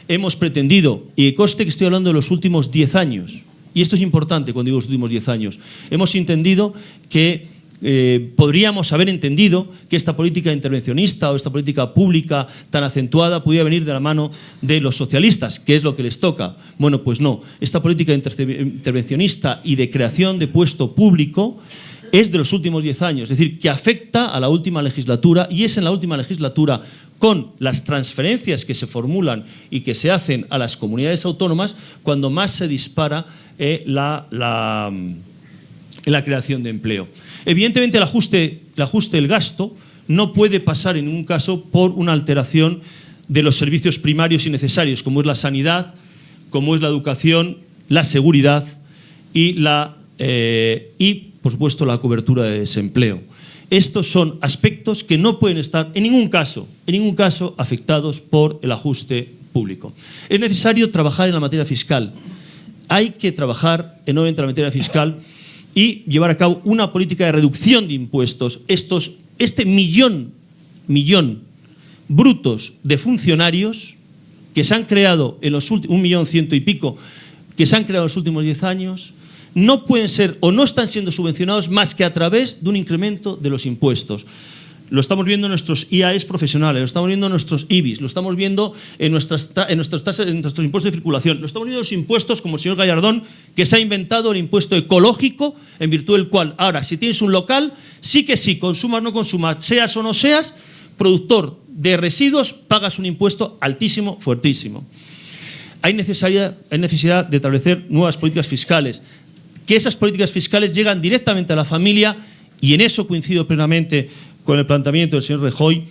Hemos pretendido, y conste que estoy hablando de los últimos 10 años, y esto es importante cuando digo los últimos 10 años, hemos entendido que podríamos haber entendido que esta política intervencionista o esta política pública tan acentuada pudiera venir de la mano de los socialistas, que es lo que les toca. Bueno, pues no. Esta política intervencionista y de creación de puesto público es de los últimos 10 años, es decir, que afecta a la última legislatura, y es en la última legislatura, con las transferencias que se formulan y que se hacen a las comunidades autónomas, cuando más se dispara la creación de empleo. Evidentemente el ajuste del gasto no puede pasar en ningún caso por una alteración de los servicios primarios y necesarios, como es la sanidad, como es la educación, la seguridad y, por supuesto, la cobertura de desempleo. Estos son aspectos que no pueden estar en ningún caso afectados por el ajuste público. Es necesario trabajar en la materia fiscal. Hay que trabajar enormemente en la materia fiscal y llevar a cabo una política de reducción de impuestos. Este millón brutos de funcionarios que se han creado en los últimos 1.100.000 y pico, que se han creado en los últimos 10 años, no pueden ser o no están siendo subvencionados más que a través de un incremento de los impuestos. Lo estamos viendo en nuestros IAEs profesionales, lo estamos viendo en nuestros IBIs, lo estamos viendo en nuestros impuestos de circulación, lo estamos viendo en los impuestos como el señor Gallardón, que se ha inventado el impuesto ecológico, en virtud del cual ahora, si tienes un local, sí que sí, consumas o no consumas, seas o no seas, productor de residuos, pagas un impuesto altísimo, fuertísimo. Hay necesidad de establecer nuevas políticas fiscales, que esas políticas fiscales llegan directamente a la familia, y en eso coincido plenamente con el planteamiento del señor Rajoy,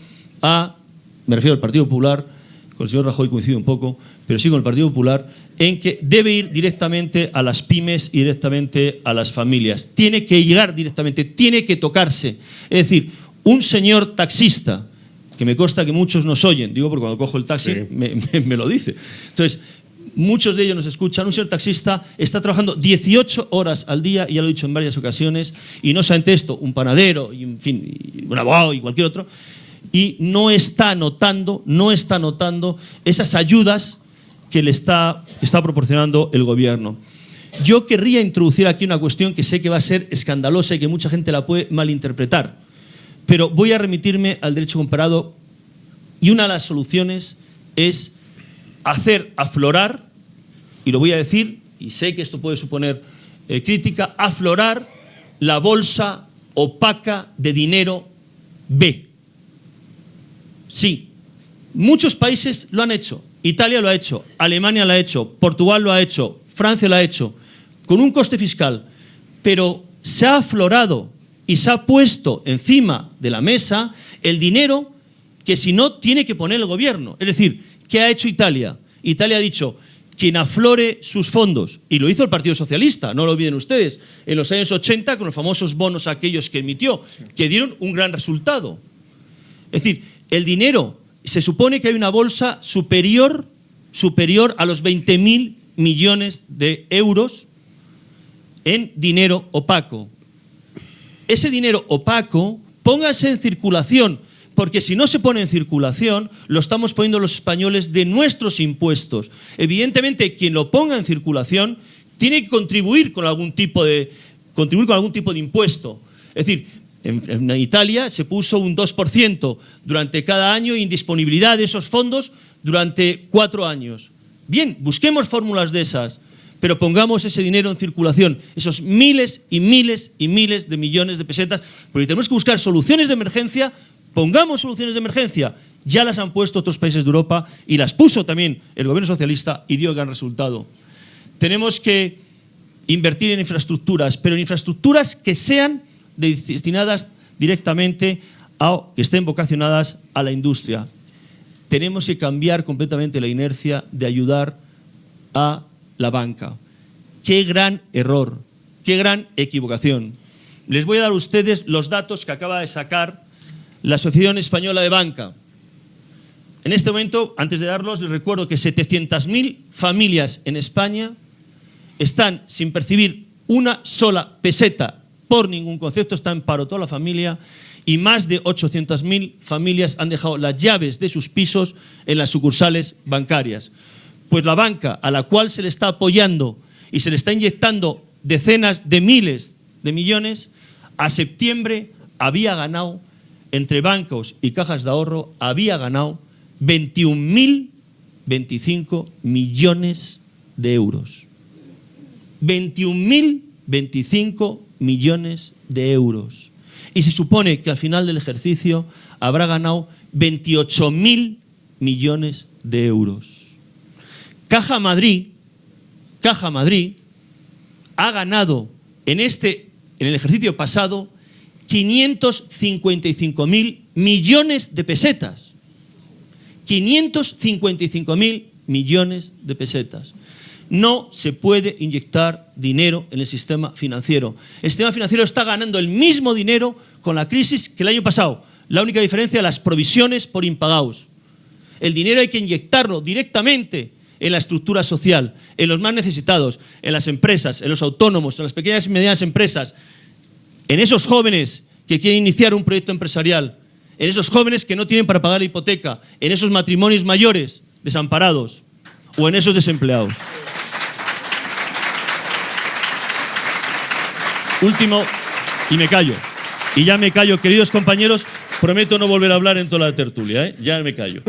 me refiero al Partido Popular, con el señor Rajoy coincido un poco, pero sí con el Partido Popular, en que debe ir directamente a las pymes y directamente a las familias. Tiene que llegar directamente, tiene que tocarse. Es decir, un señor taxista, que me consta que muchos nos oyen, digo porque cuando cojo el taxi sí, me lo dice. Entonces, muchos de ellos nos escuchan. Un señor taxista está trabajando 18 horas al día, y ya lo he dicho en varias ocasiones, y no solamente esto, un panadero, y, en fin, y un abogado y cualquier otro, y no está notando esas ayudas que le está proporcionando el gobierno. Yo querría introducir aquí una cuestión que sé que va a ser escandalosa y que mucha gente la puede malinterpretar, pero voy a remitirme al derecho comparado, y una de las soluciones es hacer aflorar, y lo voy a decir, y sé que esto puede suponer crítica, aflorar la bolsa opaca de dinero B. Sí, muchos países lo han hecho. Italia lo ha hecho, Alemania lo ha hecho, Portugal lo ha hecho, Francia lo ha hecho, con un coste fiscal, pero se ha aflorado y se ha puesto encima de la mesa el dinero que si no tiene que poner el gobierno. Es decir, ¿qué ha hecho Italia? Italia ha dicho, quien aflore sus fondos, y lo hizo el Partido Socialista, no lo olviden ustedes, en los años 80 con los famosos bonos aquellos que emitió, que dieron un gran resultado. Es decir, el dinero, se supone que hay una bolsa superior a los 20.000 millones de euros en dinero opaco. Ese dinero opaco, póngase en circulación, porque si no se pone en circulación, lo estamos poniendo los españoles de nuestros impuestos. Evidentemente, quien lo ponga en circulación tiene que contribuir con algún tipo de impuesto. Es decir, en Italia se puso un 2% durante cada año y indisponibilidad de esos fondos durante 4 años. Bien, busquemos fórmulas de esas, pero pongamos ese dinero en circulación, esos miles y miles y miles de millones de pesetas, porque tenemos que buscar soluciones de emergencia. Pongamos soluciones de emergencia. Ya las han puesto otros países de Europa y las puso también el gobierno socialista y dio gran resultado. Tenemos que invertir en infraestructuras, pero en infraestructuras que sean destinadas directamente que estén vocacionadas a la industria. Tenemos que cambiar completamente la inercia de ayudar a la banca. Qué gran error, qué gran equivocación. Les voy a dar a ustedes los datos que acaba de sacar la Asociación Española de Banca. En este momento, antes de darlos, les recuerdo que 700.000 familias en España están sin percibir una sola peseta por ningún concepto, está en paro toda la familia, y más de 800.000 familias han dejado las llaves de sus pisos en las sucursales bancarias. Pues la banca, a la cual se le está apoyando y se le está inyectando decenas de miles de millones, a septiembre había ganado, entre bancos y cajas de ahorro, había ganado 21.025 millones de euros. 21.025 millones de euros. Y se supone que al final del ejercicio habrá ganado 28.000 millones de euros. Caja Madrid ha ganado en el ejercicio pasado 555.000 millones de pesetas. 555.000 millones de pesetas. No se puede inyectar dinero en el sistema financiero. El sistema financiero está ganando el mismo dinero con la crisis que el año pasado. La única diferencia, las provisiones por impagados. El dinero hay que inyectarlo directamente en la estructura social, en los más necesitados, en las empresas, en los autónomos, en las pequeñas y medianas empresas, en esos jóvenes que quieren iniciar un proyecto empresarial, en esos jóvenes que no tienen para pagar la hipoteca, en esos matrimonios mayores desamparados o en esos desempleados. Último, y me callo. Y ya me callo, queridos compañeros, prometo no volver a hablar en toda la tertulia, ¿eh? Ya me callo.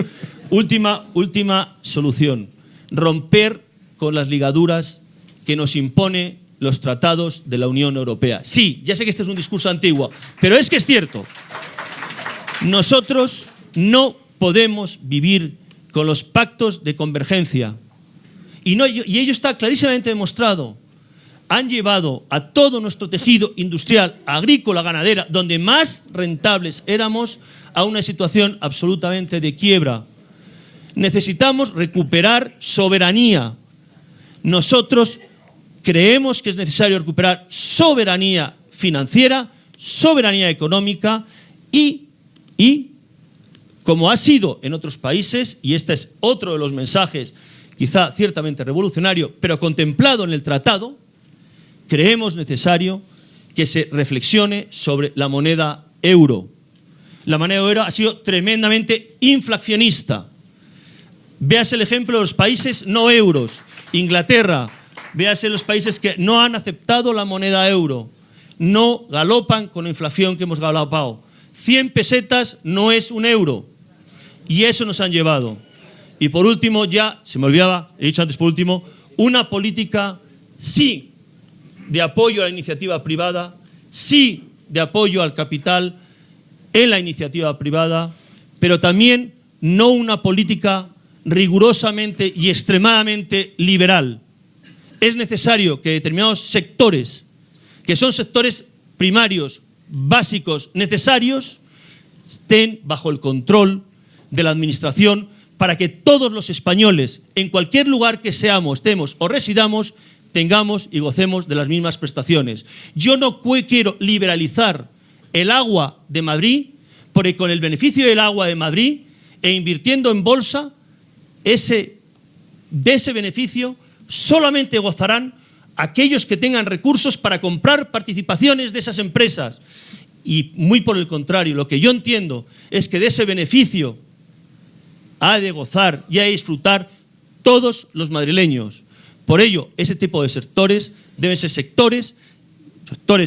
Última solución. Romper con las ligaduras que nos impone los tratados de la Unión Europea. Sí, ya sé que este es un discurso antiguo, pero es que es cierto. Nosotros no podemos vivir con los pactos de convergencia. Y ello está clarísimamente demostrado. Han llevado a todo nuestro tejido industrial, agrícola, ganadera, donde más rentables éramos, a una situación absolutamente de quiebra. Necesitamos recuperar soberanía. Nosotros creemos que es necesario recuperar soberanía financiera, soberanía económica y como ha sido en otros países, y este es otro de los mensajes quizá ciertamente revolucionario, pero contemplado en el tratado, creemos necesario que se reflexione sobre la moneda euro. La moneda euro ha sido tremendamente inflacionista. Véase el ejemplo de los países no euros. Inglaterra, véase los países que no han aceptado la moneda euro. No galopan con la inflación que hemos galopado. 100 pesetas no es un euro. Y eso nos han llevado. Y por último, ya, se me olvidaba, he dicho antes por último, una política, sí, de apoyo a la iniciativa privada, sí, de apoyo al capital en la iniciativa privada, pero también no una política rigurosamente y extremadamente liberal. Es necesario que determinados sectores, que son sectores primarios, básicos, necesarios, estén bajo el control de la administración para que todos los españoles, en cualquier lugar que seamos, estemos o residamos, tengamos y gocemos de las mismas prestaciones. Yo no quiero liberalizar el agua de Madrid, porque con el beneficio del agua de Madrid e invirtiendo en bolsa, de ese beneficio solamente gozarán aquellos que tengan recursos para comprar participaciones de esas empresas. Y muy por el contrario, lo que yo entiendo es que de ese beneficio ha de gozar y ha de disfrutar todos los madrileños. Por ello, ese tipo de sectores deben ser sectores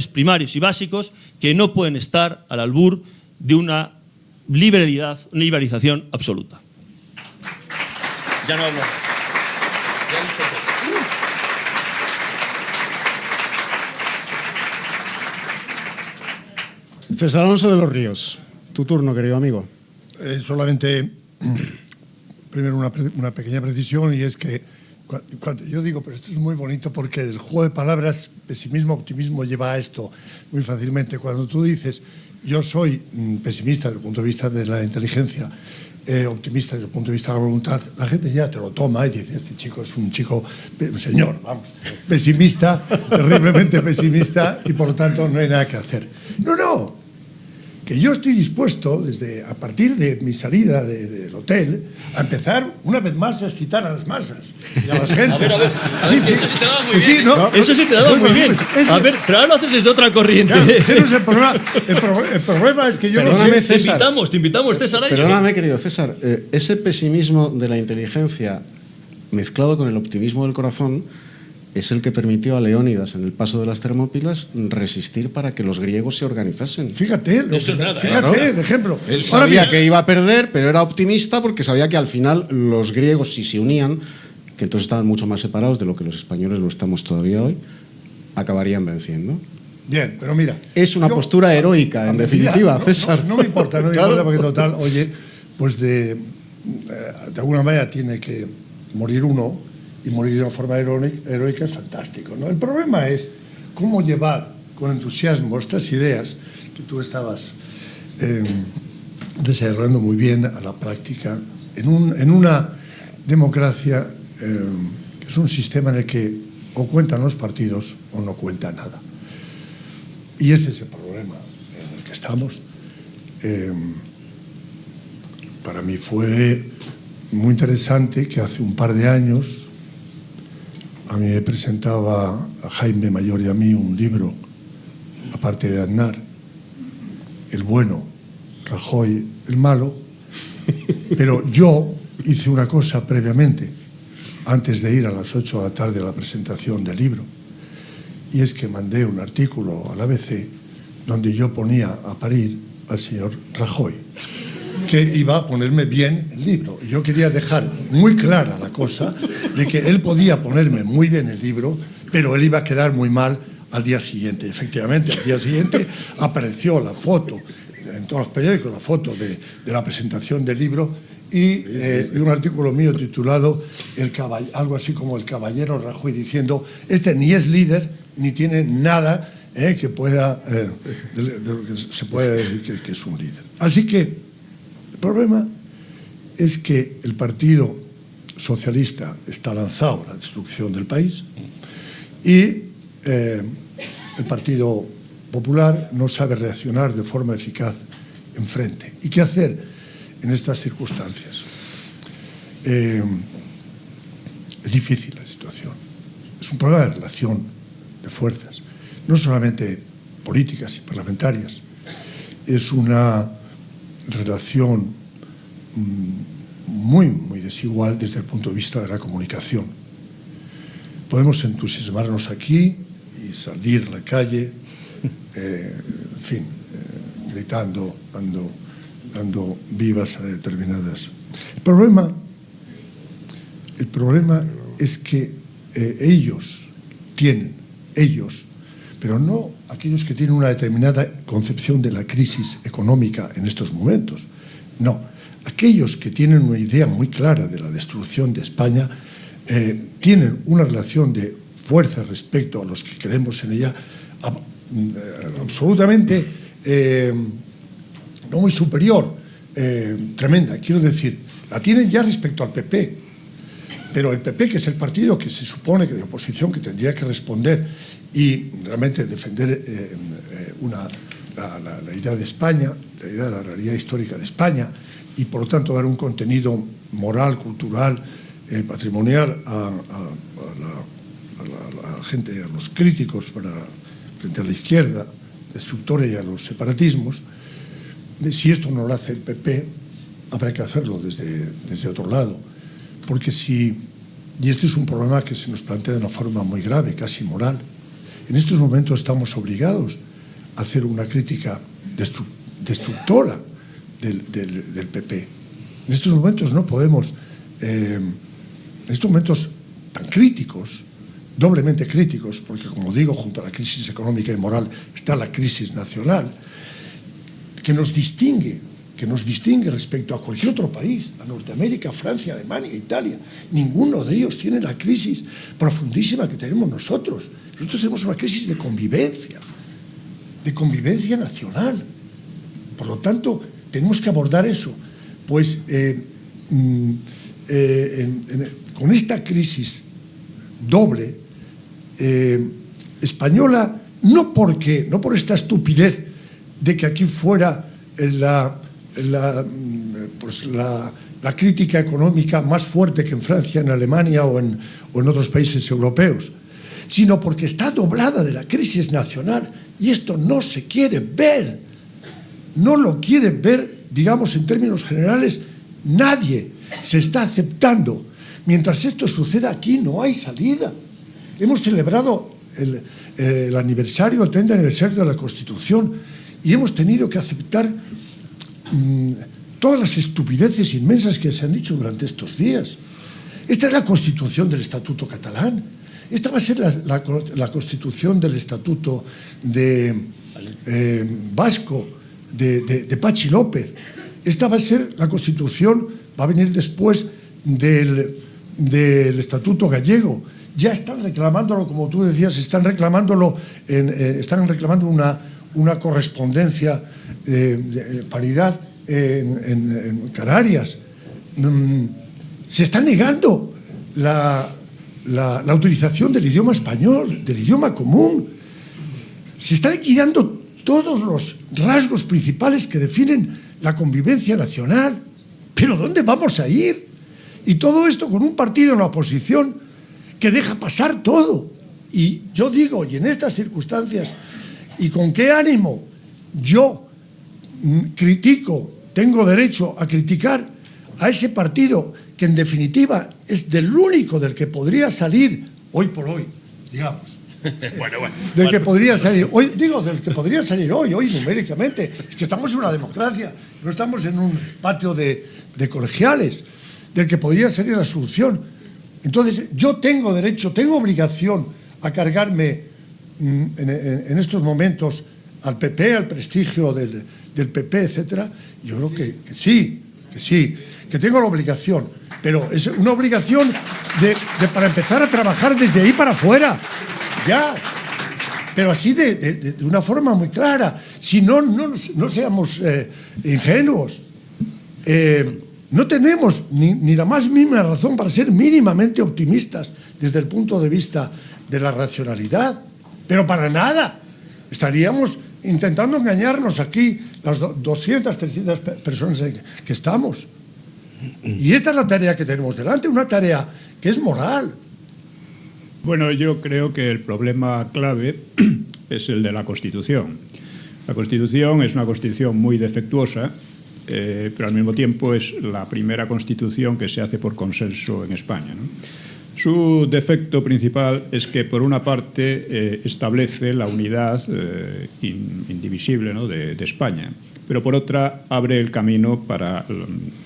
primarios y básicos que no pueden estar al albur de una liberalización absoluta. Ya no hablo. Ya he dicho todo. César Alonso de los Ríos, tu turno, querido amigo. Solamente, primero una pequeña precisión, y es que cuando yo digo, pero esto es muy bonito porque el juego de palabras, pesimismo, optimismo, lleva a esto muy fácilmente. Cuando tú dices, yo soy pesimista desde el punto de vista de la inteligencia, optimista desde el punto de vista de la voluntad, la gente ya te lo toma y dice, este chico es un señor, vamos, pesimista, terriblemente pesimista, y por lo tanto no hay nada que hacer. No, que yo estoy dispuesto, a partir de mi salida del hotel, a empezar una vez más a excitar a las masas y a las gentes. A ver, sí, eso sí te daba muy bien. Sí, ¿no? Eso sí te daba muy bien. A ver, pero ahora lo haces desde otra corriente. Claro, ese no es el problema. El problema es que yo Perdóname, no sé. César. Te invitamos, César. Perdóname, querido César, ese pesimismo de la inteligencia mezclado con el optimismo del corazón es el que permitió a Leónidas en el paso de las Termópilas resistir para que los griegos se organizasen. Fíjate el ejemplo. Él sabía que iba a perder, pero era optimista porque sabía que al final los griegos, si se unían, que entonces estaban mucho más separados de lo que los españoles lo estamos todavía hoy, acabarían venciendo. Bien, pero mira. Es una postura heroica, en definitiva, César. No me importa, porque total, oye, pues de alguna manera tiene que morir uno, y morir de una forma heroica es fantástico, ¿no? El problema es cómo llevar con entusiasmo estas ideas que tú estabas desarrollando muy bien a la práctica en una democracia que es un sistema en el que o cuentan los partidos o no cuenta nada. Y este es el problema en el que estamos. Para mí fue muy interesante que hace un par de años a mí me presentaba a Jaime Mayor y a mí un libro, aparte de Aznar, el bueno, Rajoy, el malo, pero yo hice una cosa previamente, antes de ir a las 8 de la tarde a la presentación del libro, y es que mandé un artículo al ABC donde yo ponía a parir al señor Rajoy, que iba a ponerme bien el libro. Y yo quería dejar muy clara la cosa de que él podía ponerme muy bien el libro, pero él iba a quedar muy mal al día siguiente. Efectivamente, al día siguiente apareció la foto, en todos los periódicos, la foto de la presentación del libro y un artículo mío titulado algo así como El caballero Rajoy, diciendo: este ni es líder ni tiene nada que pueda de lo que se puede decir que es un líder. Así que el problema es que el Partido Socialista está lanzado a la destrucción del país y el Partido Popular no sabe reaccionar de forma eficaz enfrente. ¿Y qué hacer en estas circunstancias? Es difícil la situación. Es un problema de relación de fuerzas, no solamente políticas y parlamentarias. Es una relación muy, muy desigual desde el punto de vista de la comunicación. Podemos entusiasmarnos aquí y salir a la calle, en fin, gritando, dando vivas a determinadas. El problema es que ellos, pero no aquellos que tienen una determinada concepción de la crisis económica en estos momentos, no, aquellos que tienen una idea muy clara de la destrucción de España, tienen una relación de fuerza respecto a los que creemos en ella absolutamente no muy superior, tremenda. Quiero decir, la tienen ya respecto al PP, pero el PP, que es el partido que se supone que de oposición, que tendría que responder y realmente defender la idea de España, la idea de la realidad histórica de España, y por lo tanto dar un contenido moral, cultural, patrimonial a la gente, a los críticos frente a la izquierda destructora y a los separatismos. Si esto no lo hace el PP, habrá que hacerlo desde otro lado, porque y este es un problema que se nos plantea de una forma muy grave, casi moral. En estos momentos estamos obligados a hacer una crítica destructora del PP. En estos momentos no podemos, en estos momentos tan críticos, doblemente críticos, porque como digo, junto a la crisis económica y moral está la crisis nacional, que nos distingue respecto a cualquier otro país, a Norteamérica, Francia, Alemania, Italia. Ninguno de ellos tiene la crisis profundísima que tenemos nosotros. Nosotros tenemos una crisis de convivencia nacional. Por lo tanto, tenemos que abordar eso. Pues con esta crisis doble española, no por esta estupidez de que aquí fuera la crítica económica más fuerte que en Francia, en Alemania o en otros países europeos, sino porque está doblada de la crisis nacional y esto no se quiere ver. No lo quiere ver, digamos, en términos generales, nadie. Se está aceptando. Mientras esto suceda aquí no hay salida. Hemos celebrado el aniversario, el 30 aniversario de la Constitución y hemos tenido que aceptar todas las estupideces inmensas que se han dicho durante estos días. Esta es la Constitución del Estatuto catalán. Esta va a ser la Constitución del Estatuto vasco de Patxi López. Esta va a ser la Constitución, va a venir después del Estatuto gallego. Ya están reclamándolo, como tú decías, están reclamando una correspondencia de paridad en Canarias. Se está negando la utilización del idioma español, del idioma común. Se está liquidando todos los rasgos principales que definen la convivencia nacional. ¿Pero dónde vamos a ir? Y todo esto con un partido en la oposición que deja pasar todo. Y yo digo, y en estas circunstancias, ¿y con qué ánimo yo critico, tengo derecho a criticar a ese partido que en definitiva es del único del que podría salir hoy por hoy, digamos? Del que podría salir hoy, digo, del que podría salir hoy numéricamente. Es que estamos en una democracia, no estamos en un patio de colegiales, del que podría salir la solución. Entonces, yo tengo derecho, tengo obligación a cargarme en estos momentos al PP, al prestigio del PP, etcétera. Yo creo que sí, que tengo la obligación, pero es una obligación para empezar a trabajar desde ahí para afuera. Ya, pero así de una forma muy clara. Si no seamos ingenuos. No tenemos ni la más mínima razón para ser mínimamente optimistas desde el punto de vista de la racionalidad, pero para nada. Estaríamos intentando engañarnos aquí las 200, 300 personas que estamos. Y esta es la tarea que tenemos delante, una tarea que es moral. Bueno, yo creo que el problema clave es el de la Constitución. La Constitución es una Constitución muy defectuosa, pero al mismo tiempo es la primera Constitución que se hace por consenso en España, ¿no? Su defecto principal es que, por una parte, establece la unidad indivisible, ¿no?, de España, pero por otra abre el camino para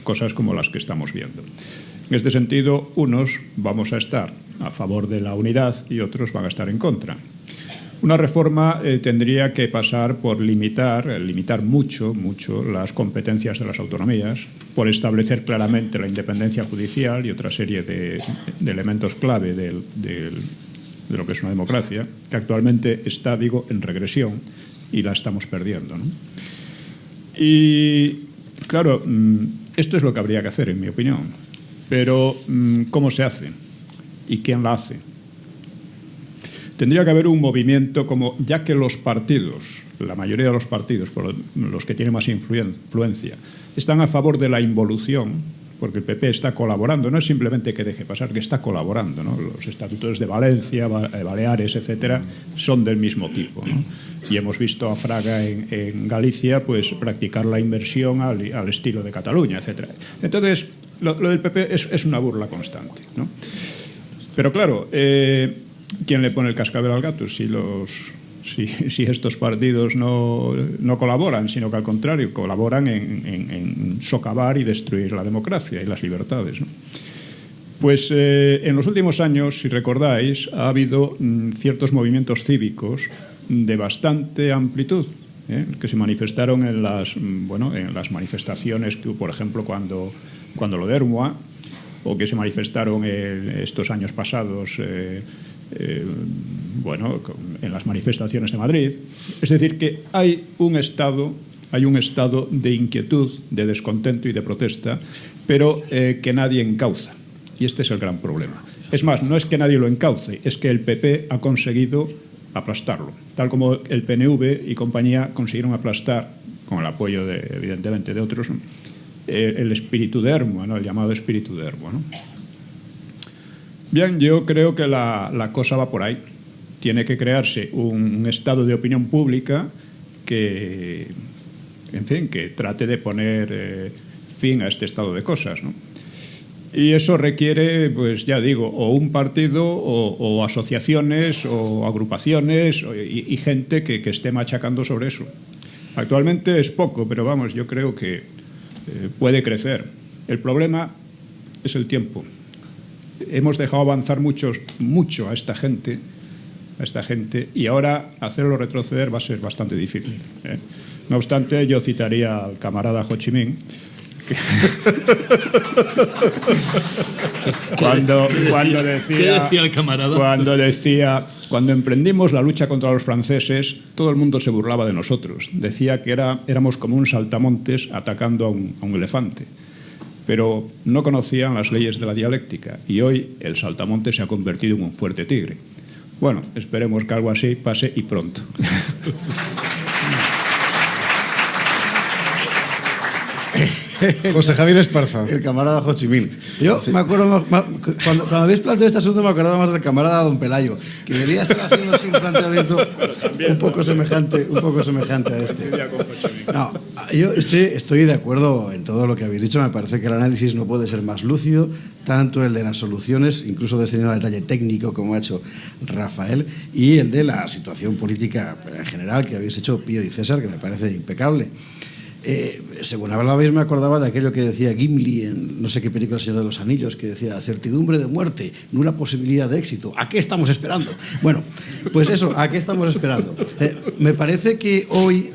cosas como las que estamos viendo. En este sentido, unos vamos a estar a favor de la unidad y otros van a estar en contra. Una reforma tendría que pasar por limitar mucho las competencias de las autonomías, por establecer claramente la independencia judicial y otra serie de elementos clave de lo que es una democracia, que actualmente está, digo, en regresión y la estamos perdiendo, ¿no? Y, claro, esto es lo que habría que hacer, en mi opinión. Pero, ¿cómo se hace? ¿Y quién la hace? Tendría que haber un movimiento como, ya que los partidos, la mayoría de los partidos, por los que tienen más influencia, están a favor de la involución, porque el PP está colaborando, no es simplemente que deje pasar, que está colaborando, ¿no? Los estatutos de Valencia, Baleares, etcétera, son del mismo tipo, ¿no? Y hemos visto a Fraga en Galicia pues practicar la inversión al estilo de Cataluña, etcétera. Entonces, lo del PP es una burla constante, ¿no? Pero claro, ¿quién le pone el cascabel al gato? Si estos partidos no colaboran, sino que al contrario colaboran en socavar y destruir la democracia y las libertades, ¿no? Pues en los últimos años, si recordáis, ha habido ciertos movimientos cívicos de bastante amplitud, que se manifestaron en las manifestaciones que hubo, por ejemplo, cuando lo de Ermua, o que se manifestaron estos años pasados en las manifestaciones de Madrid. Es decir, que hay un estado de inquietud, de descontento y de protesta, pero que nadie encauza. Y este es el gran problema. Es más, no es que nadie lo encauce, es que el PP ha conseguido aplastarlo, tal como el PNV y compañía consiguieron aplastar, con el apoyo evidentemente de otros, el espíritu de Ermua, ¿no?, el llamado espíritu de Ermua, ¿no? Bien, yo creo que la cosa va por ahí. Tiene que crearse un estado de opinión pública que trate de poner fin a este estado de cosas, ¿no? Y eso requiere, pues ya digo, o un partido o asociaciones o agrupaciones y gente que esté machacando sobre eso. Actualmente es poco, pero vamos, yo creo que puede crecer. El problema es el tiempo. Hemos dejado avanzar mucho a esta gente, y ahora hacerlo retroceder va a ser bastante difícil, ¿eh? No obstante, yo citaría al camarada Ho Chi Minh, cuando decía, cuando emprendimos la lucha contra los franceses, todo el mundo se burlaba de nosotros. Decía que éramos como un saltamontes atacando a un elefante. pero no conocían las leyes de la dialéctica y hoy el saltamontes se ha convertido en un fuerte tigre. Bueno, esperemos que algo así pase y pronto. José Javier Esparza. El camarada Ho Chi Minh. Yo me acuerdo, cuando habéis planteado este asunto, me acordaba más del camarada Don Pelayo, que debería estar haciendo así un planteamiento un poco semejante a este. No, yo estoy de acuerdo en todo lo que habéis dicho. Me parece que el análisis no puede ser más lúcido, tanto el de las soluciones, incluso descendiendo al detalle técnico, como ha hecho Rafael, y el de la situación política en general que habéis hecho Pío y César, que me parece impecable. Según hablabais, me acordaba de aquello que decía Gimli en no sé qué película, El Señor de los Anillos, que decía certidumbre de muerte, nula posibilidad de éxito. ¿A qué estamos esperando? Bueno, pues eso, ¿a qué estamos esperando? Me parece que hoy,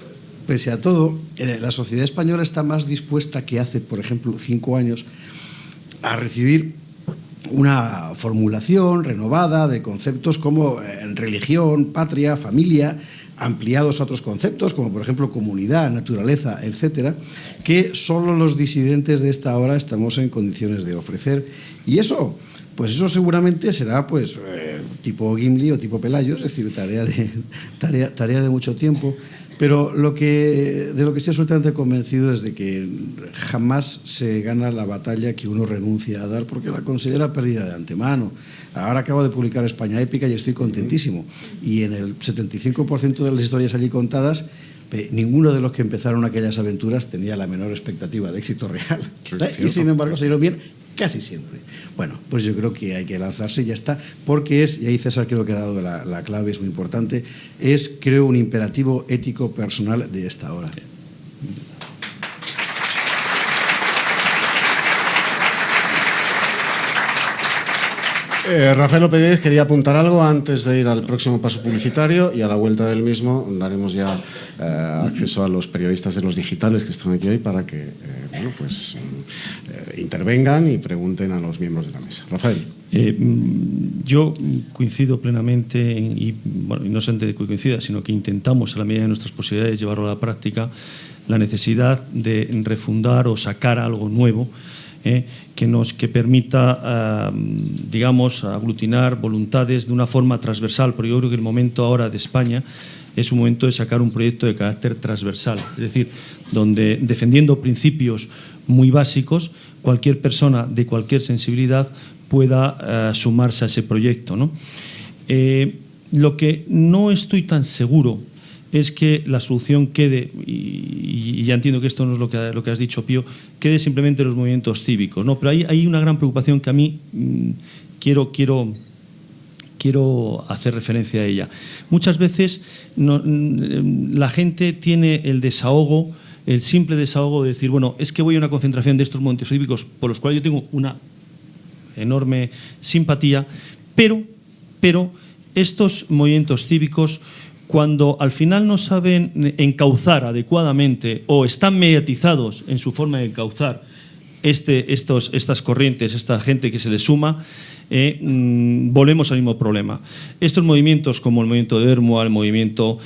pese a todo, la sociedad española está más dispuesta que hace, por ejemplo, 5 años, a recibir una formulación renovada de conceptos como religión, patria, familia, ampliados a otros conceptos, como por ejemplo comunidad, naturaleza, etcétera, que solo los disidentes de esta hora estamos en condiciones de ofrecer. Y eso, pues eso seguramente será pues tipo Gimli o tipo Pelayo, es decir, tarea de mucho tiempo. Pero de lo que estoy absolutamente convencido es de que jamás se gana la batalla que uno renuncia a dar porque la considera perdida de antemano. Ahora acabo de publicar España Épica y estoy contentísimo. Y en el 75% de las historias allí contadas, ninguno de los que empezaron aquellas aventuras tenía la menor expectativa de éxito real. Y sin embargo salieron bien casi siempre. Bueno, pues yo creo que hay que lanzarse y ya está, porque es, y ahí César creo que ha dado la clave, es muy importante, es creo un imperativo ético personal de esta hora. Rafael López Díez quería apuntar algo antes de ir al próximo paso publicitario, y a la vuelta del mismo daremos ya acceso a los periodistas de Los Digitales que están aquí hoy para que intervengan y pregunten a los miembros de la mesa. Rafael. Yo coincido plenamente y no solamente que coincida, sino que intentamos a la medida de nuestras posibilidades llevarlo a la práctica, la necesidad de refundar o sacar algo nuevo que permita, digamos, aglutinar voluntades de una forma transversal, porque yo creo que el momento ahora de España es un momento de sacar un proyecto de carácter transversal, es decir, donde defendiendo principios muy básicos, cualquier persona de cualquier sensibilidad pueda sumarse a ese proyecto, ¿no? Lo que no estoy tan seguro es que la solución quede, y ya entiendo que esto no es lo que has dicho, Pío, quede simplemente en los movimientos cívicos, ¿no? Pero hay una gran preocupación que a mí quiero hacer referencia a ella. Muchas veces la gente tiene el desahogo, el simple desahogo de decir, bueno, es que voy a una concentración de estos movimientos cívicos por los cuales yo tengo una enorme simpatía, pero estos movimientos cívicos, cuando al final no saben encauzar adecuadamente o están mediatizados en su forma de encauzar estas corrientes, esta gente que se les suma, volvemos al mismo problema. Estos movimientos, como el movimiento de Ermua, el movimiento,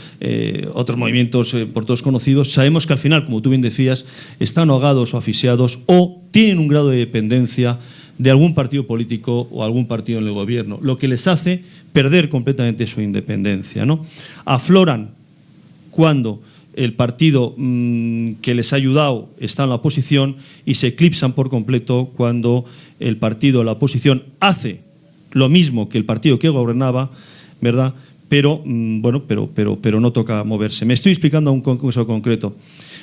otros movimientos por todos conocidos, sabemos que al final, como tú bien decías, están ahogados o asfixiados o tienen un grado de dependencia de algún partido político o algún partido en el gobierno, lo que les hace perder completamente su independencia, ¿no? Afloran cuando el partido que les ha ayudado está en la oposición y se eclipsan por completo cuando el partido de la oposición hace lo mismo que el partido que gobernaba, ¿verdad? Pero no toca moverse. Me estoy explicando a un caso concreto.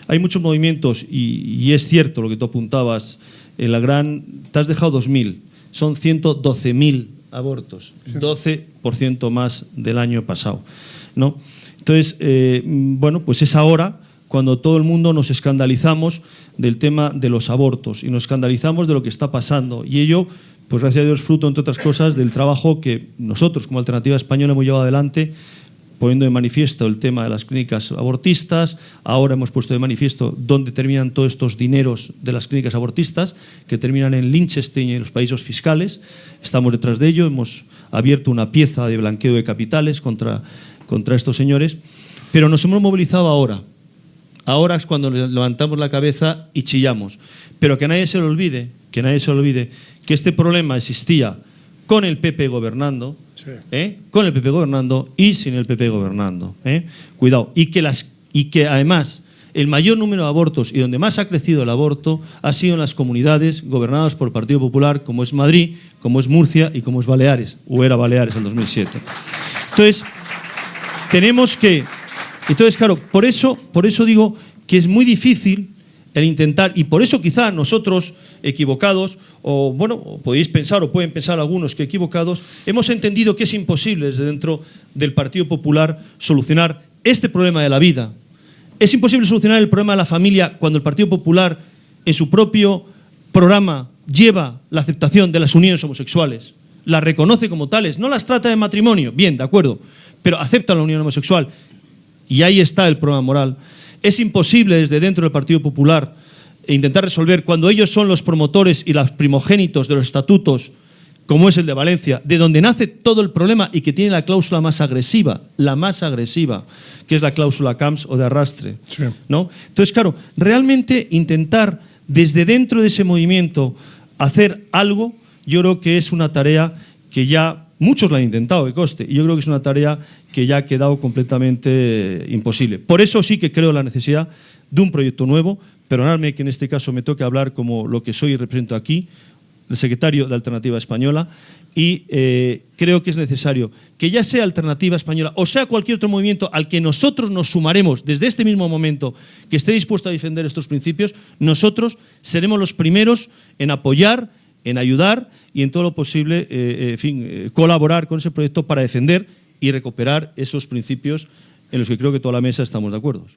Hay muchos movimientos y es cierto lo que tú apuntabas. Te has dejado 2.000, son 112.000 abortos, 12% más del año pasado, ¿no? Entonces, pues es ahora cuando todo el mundo nos escandalizamos del tema de los abortos y nos escandalizamos de lo que está pasando. Y ello, pues gracias a Dios, fruto, entre otras cosas, del trabajo que nosotros como Alternativa Española hemos llevado adelante, poniendo de manifiesto el tema de las clínicas abortistas. Ahora hemos puesto de manifiesto dónde terminan todos estos dineros de las clínicas abortistas, que terminan en Liechtenstein y en los paraísos fiscales. Estamos detrás de ello, hemos abierto una pieza de blanqueo de capitales contra estos señores, pero nos hemos movilizado Ahora es cuando levantamos la cabeza y chillamos. Pero que nadie se le olvide, que este problema existía con el PP gobernando, con el PP gobernando y sin el PP gobernando. Cuidado. Y que además el mayor número de abortos y donde más ha crecido el aborto ha sido en las comunidades gobernadas por el Partido Popular, como es Madrid, como es Murcia y como es Baleares, o era Baleares en 2007. Entonces, claro, por eso digo que es muy difícil el intentar, y por eso quizá nosotros, equivocados, o bueno, podéis pensar, o pueden pensar algunos que equivocados, hemos entendido que es imposible desde dentro del Partido Popular solucionar este problema de la vida. Es imposible solucionar el problema de la familia cuando el Partido Popular en su propio programa lleva la aceptación de las uniones homosexuales, las reconoce como tales, no las trata de matrimonio, bien, de acuerdo, pero acepta la unión homosexual y ahí está el problema moral. Es imposible desde dentro del Partido Popular intentar resolver cuando ellos son los promotores y los primogénitos de los estatutos, como es el de Valencia, de donde nace todo el problema y que tiene la cláusula más agresiva, que es la cláusula Camps o de arrastre. Sí. ¿No? Entonces, claro, realmente intentar desde dentro de ese movimiento hacer algo, yo creo que es una tarea que ya muchos la han intentado, que conste, y yo creo que es una tarea que ya ha quedado completamente imposible. Por eso sí que creo la necesidad de un proyecto nuevo. Perdonadme que en este caso me toque hablar como lo que soy y represento aquí, el secretario de Alternativa Española, y creo que es necesario que ya sea Alternativa Española o sea cualquier otro movimiento al que nosotros nos sumaremos desde este mismo momento, que esté dispuesto a defender estos principios, nosotros seremos los primeros en apoyar, en ayudar y en todo lo posible, colaborar con ese proyecto para defender y recuperar esos principios en los que creo que toda la mesa estamos de acuerdo.